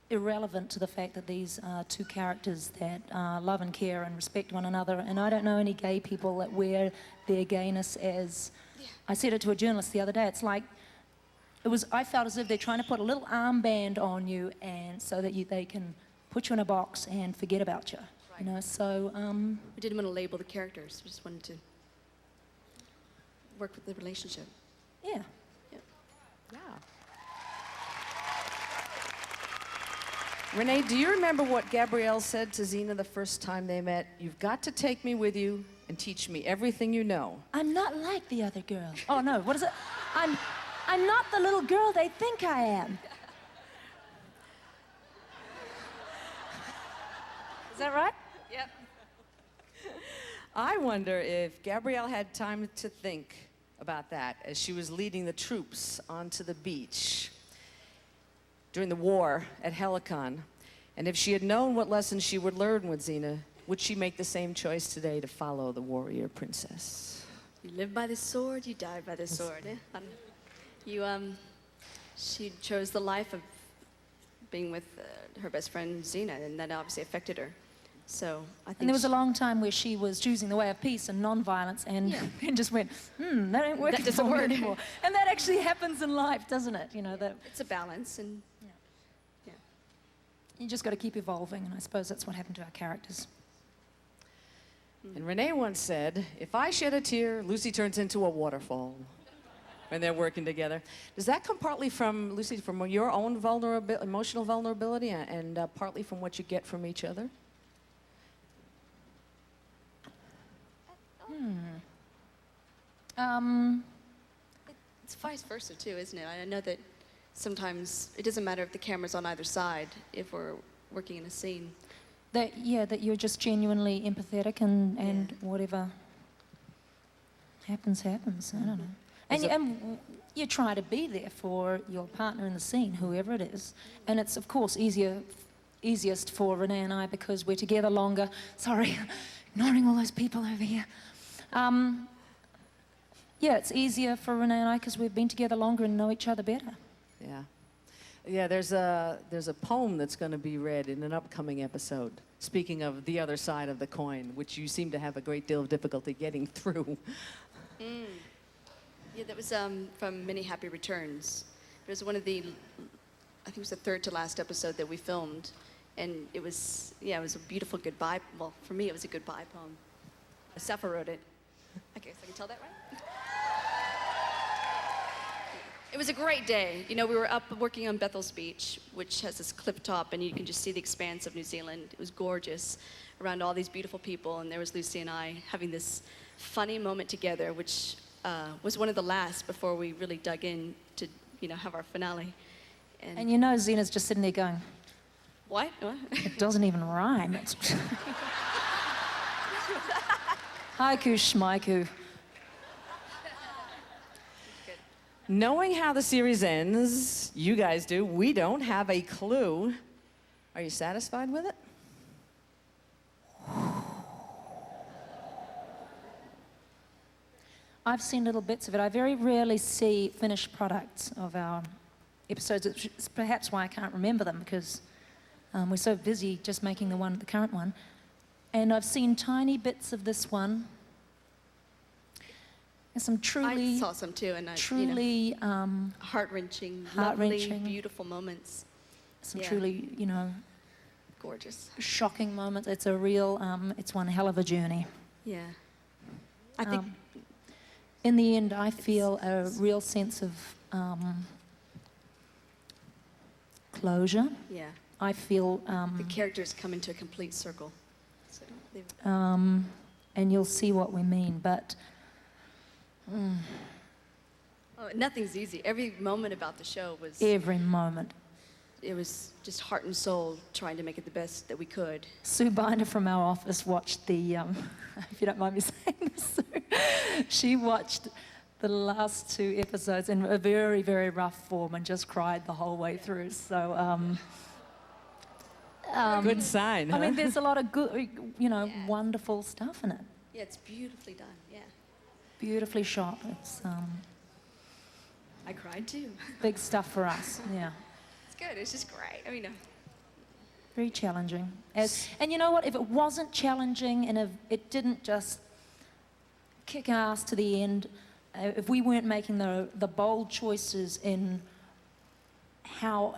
irrelevant to the fact that these are two characters that love and care and respect one another. And I don't know any gay people that wear their gayness as... I said it to a journalist the other day. It's like, I felt as if they're trying to put a little armband on you and so that they can put you in a box and forget about you. Right. You know, so... We didn't want to label the characters. We just wanted to work with the relationship. yeah. Yeah. Renee, do you remember what Gabrielle said to Xena the first time they met? You've got to take me with you and teach me everything you know. I'm not like the other girls. Oh, no, what is it? I'm not the little girl they think I am. Is that right? Yep. I wonder if Gabrielle had time to think about that as she was leading the troops onto the beach during the war at Helicon. And if she had known what lessons she would learn with Xena, would she make the same choice today to follow the warrior princess? You live by the sword, you die by the sword. Eh? She chose the life of being with her best friend Xena, and that obviously affected her. So I think. And there was a long time where she was choosing the way of peace and non-violence, and, and just went, that ain't working That doesn't for me work anymore. And that actually happens in life, doesn't it? You know, that it's a balance, and you just got to keep evolving, and I suppose that's what happened to our characters. And Renee once said, if I shed a tear, Lucy turns into a waterfall when they're working together. Does that come partly from, Lucy, from your own emotional vulnerability and partly from what you get from each other? it's vice versa too, isn't it? I know that sometimes it doesn't matter if the camera's on either side if we're working in a scene. That you're just genuinely empathetic, and whatever happens, happens. I don't know. And you try to be there for your partner in the scene, whoever it is. And it's, of course, easiest for Renee and I because we're together longer. Sorry, ignoring all those people over here. Yeah, it's easier for Renee and I because we've been together longer and know each other better. Yeah. Yeah, there's a poem that's going to be read in an upcoming episode, speaking of the other side of the coin, which you seem to have a great deal of difficulty getting through. Yeah, that was from Many Happy Returns. It was one of the, I think it was the third to last episode that we filmed. And it was a beautiful goodbye. Well, for me, it was a goodbye poem. Sappho wrote it. I guess I can tell that right? It was a great day. You know, we were up working on Bethel's Beach, which has this cliff top, and you can just see the expanse of New Zealand. It was gorgeous around all these beautiful people, and there was Lucy and I having this funny moment together, which was one of the last before we really dug in to, have our finale. And you know Xena's just sitting there going, What? it doesn't even rhyme. It's haiku schmaiku. Knowing how the series ends, you guys do, we don't have a clue. Are you satisfied with it? I've seen little bits of it. I very rarely see finished products of our episodes. It's perhaps why I can't remember them, because we're so busy just making the current one. And I've seen tiny bits of this one. And some truly... I saw some too, and truly... heart-wrenching, heart-wrenching, lovely, beautiful moments. Some truly, gorgeous. Shocking moments. It's a real, it's one hell of a journey. Yeah. I think... in the end, I feel a real sense of closure. Yeah. I feel... the characters come into a complete circle. So and you'll see what we mean, but... nothing's easy. Every moment about the show was... Every moment. It was just heart and soul trying to make it the best that we could. Sue Binder from our office watched the... if you don't mind me saying this, Sue, she watched the last 2 episodes in a very, very rough form and just cried the whole way through. So Good sign, huh? I mean, there's a lot of good, wonderful stuff in it. Yeah, it's beautifully done. Yeah. Beautifully shot. It's I cried too. big stuff for us. Yeah. It's good. It's just great. I mean, Very challenging. And you know what? If it wasn't challenging and if it didn't just kick ass to the end, if we weren't making the bold choices in how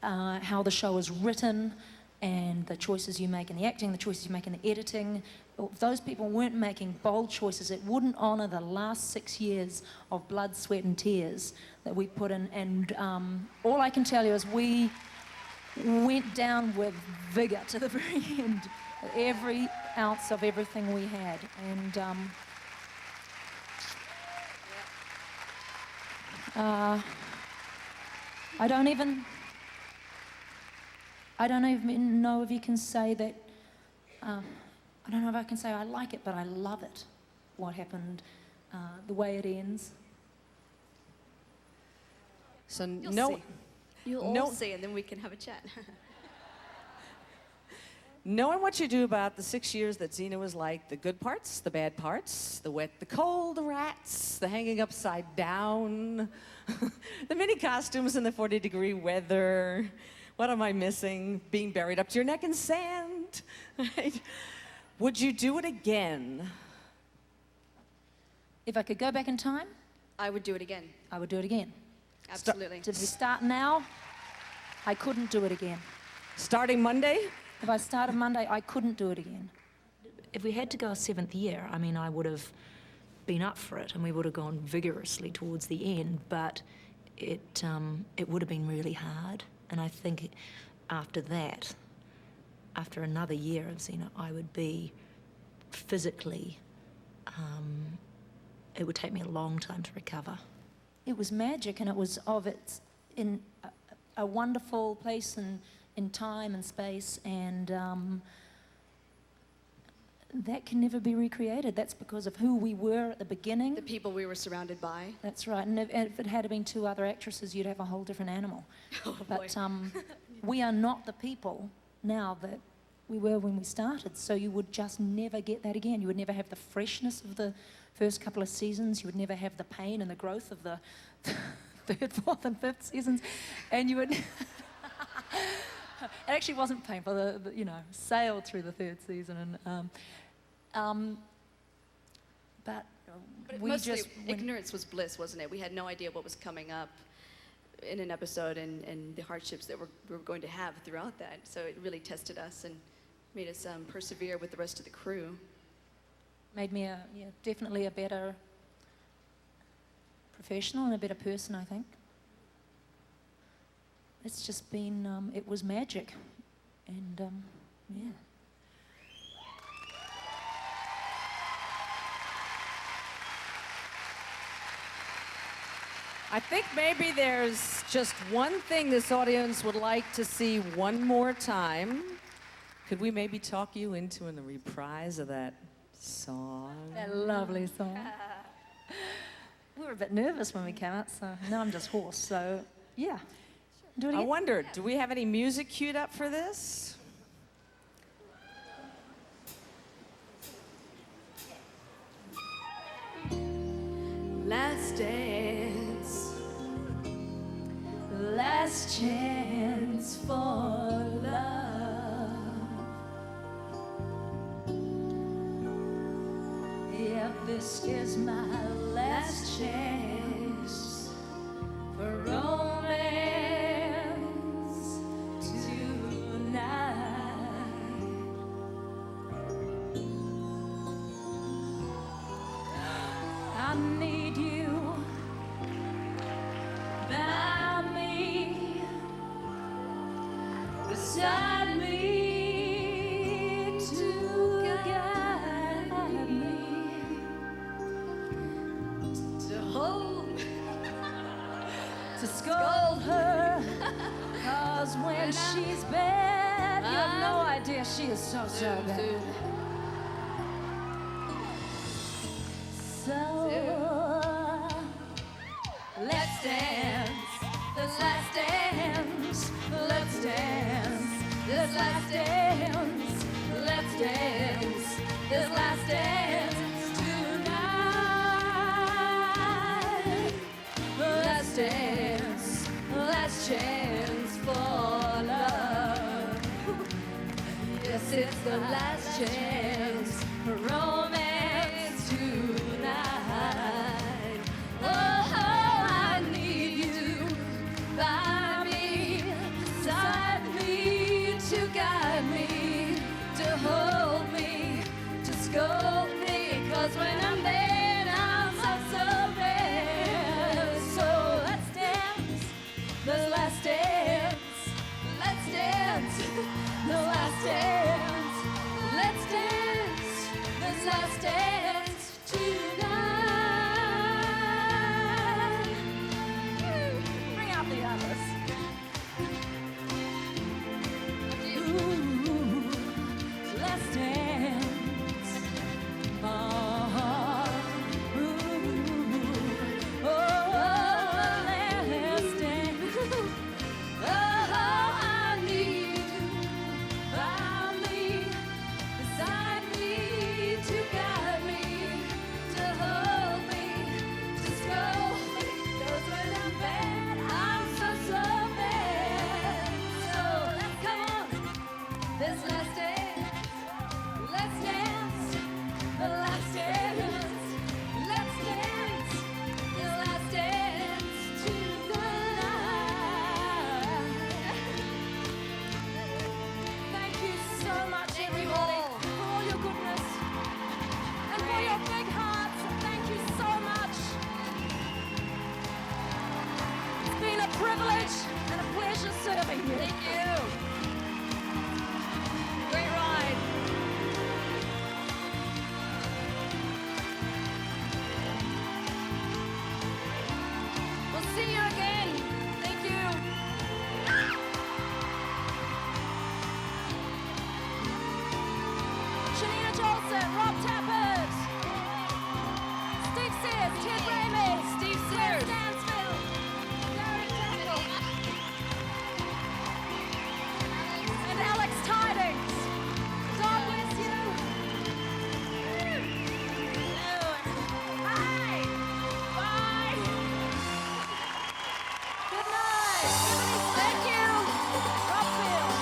the show is written and the choices you make in the acting, the choices you make in the editing, if those people weren't making bold choices, it wouldn't honour the last 6 years of blood, sweat and tears that we put in. And all I can tell you is we went down with vigour to the very end, every ounce of everything we had. And I don't even know if you can say that. I don't know if I can say I like it, but I love it. What happened, the way it ends. So you'll no, see. You'll all see, and then we can have a chat. knowing what you do about the 6 years that Xena was like, the good parts, the bad parts, the wet, the cold, the rats, the hanging upside down, the mini costumes in the 40-degree weather. What am I missing? Being buried up to your neck in sand. Right? Would you do it again? If I could go back in time, I would do it again. I would do it again. Absolutely. If we start now, I couldn't do it again. Starting Monday? If I started Monday, I couldn't do it again. If we had to go a 7th year, I mean, I would have been up for it and we would have gone vigorously towards the end, but it would have been really hard. And I think after that, after another year of Xena, I would be physically, it would take me a long time to recover. It was magic, and it was in a wonderful place and in time and space, and that can never be recreated. That's because of who we were at the beginning. The people we were surrounded by. That's right. And if it had been 2 other actresses, you'd have a whole different animal. Oh, but we are not the people now that we were when we started. So you would just never get that again. You would never have the freshness of the first couple of seasons. You would never have the pain and the growth of the 3rd, 4th, and 5th seasons. And you would. It actually wasn't painful. Sailed through the 3rd season, and but we mostly just ignorance was bliss, wasn't it? We had no idea what was coming up in an episode and the hardships that we were going to have throughout that. So it really tested us and made us persevere with the rest of the crew. made me definitely a better professional and a better person, I think. It's just been, it was magic. And, yeah. I think maybe there's just one thing this audience would like to see one more time. Could we maybe talk you into a reprise of that song? That lovely song. We were a bit nervous when we came out, so now I'm just hoarse. So, yeah. Do it I again. wondered, do we have any music queued up for this? Last dance, Last chance for love. Yeah, this is my last chance for romance tonight. I need you by me, beside me, to guide me, to hold, to scold her. 'Cause when she's bad, you have no idea, she is so bad. So let's dance, this last dance, let's dance, this last last chance for love. Yes, it's the last chance for romance tonight. Oh, I need you by me, beside me, to guide me, to hold me, to scold me, 'cause when I'm there, I'm so bad. So let's dance, the last dance, let's dance, the last dance, let's dance, this last dance tonight. Bring out the others. Ooh, let's dance. Oh, ooh, oh, let's dance. Oh, I need you by me, beside me, to guide me, to hold me, to scold me. 'Cause when I'm bad, I'm so bad. So let's come on, this last dance. Let's dance, the last dance. Let's dance, the last dance tonight. Thank you so much, Thank you everybody, all. for all your goodness and for your big hearts. Thank you so much. It's been a privilege and a pleasure serving you. Thank you. Great ride. We'll see you again. Thank you. Shanina Jolson, Rob Tappert, Steve Sears, Ted Ramey, Steve Claire Sears. Stansfield, Derek Tackle, and Alex Tidings. God bless you. Hi. Bye. Good night. Thank you. Rockfield.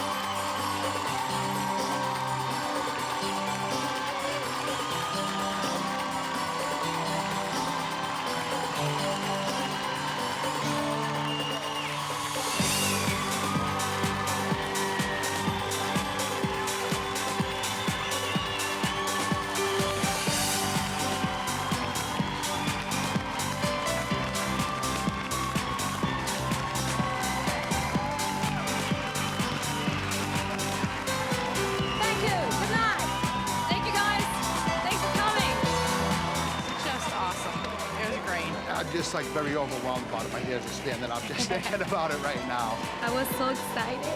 Thank you. Good night. Thank you, guys. Thanks for coming. Just awesome. It was great. I'm just like very overwhelmed about it. My ears are standing up just thinking about it right now. I was so excited.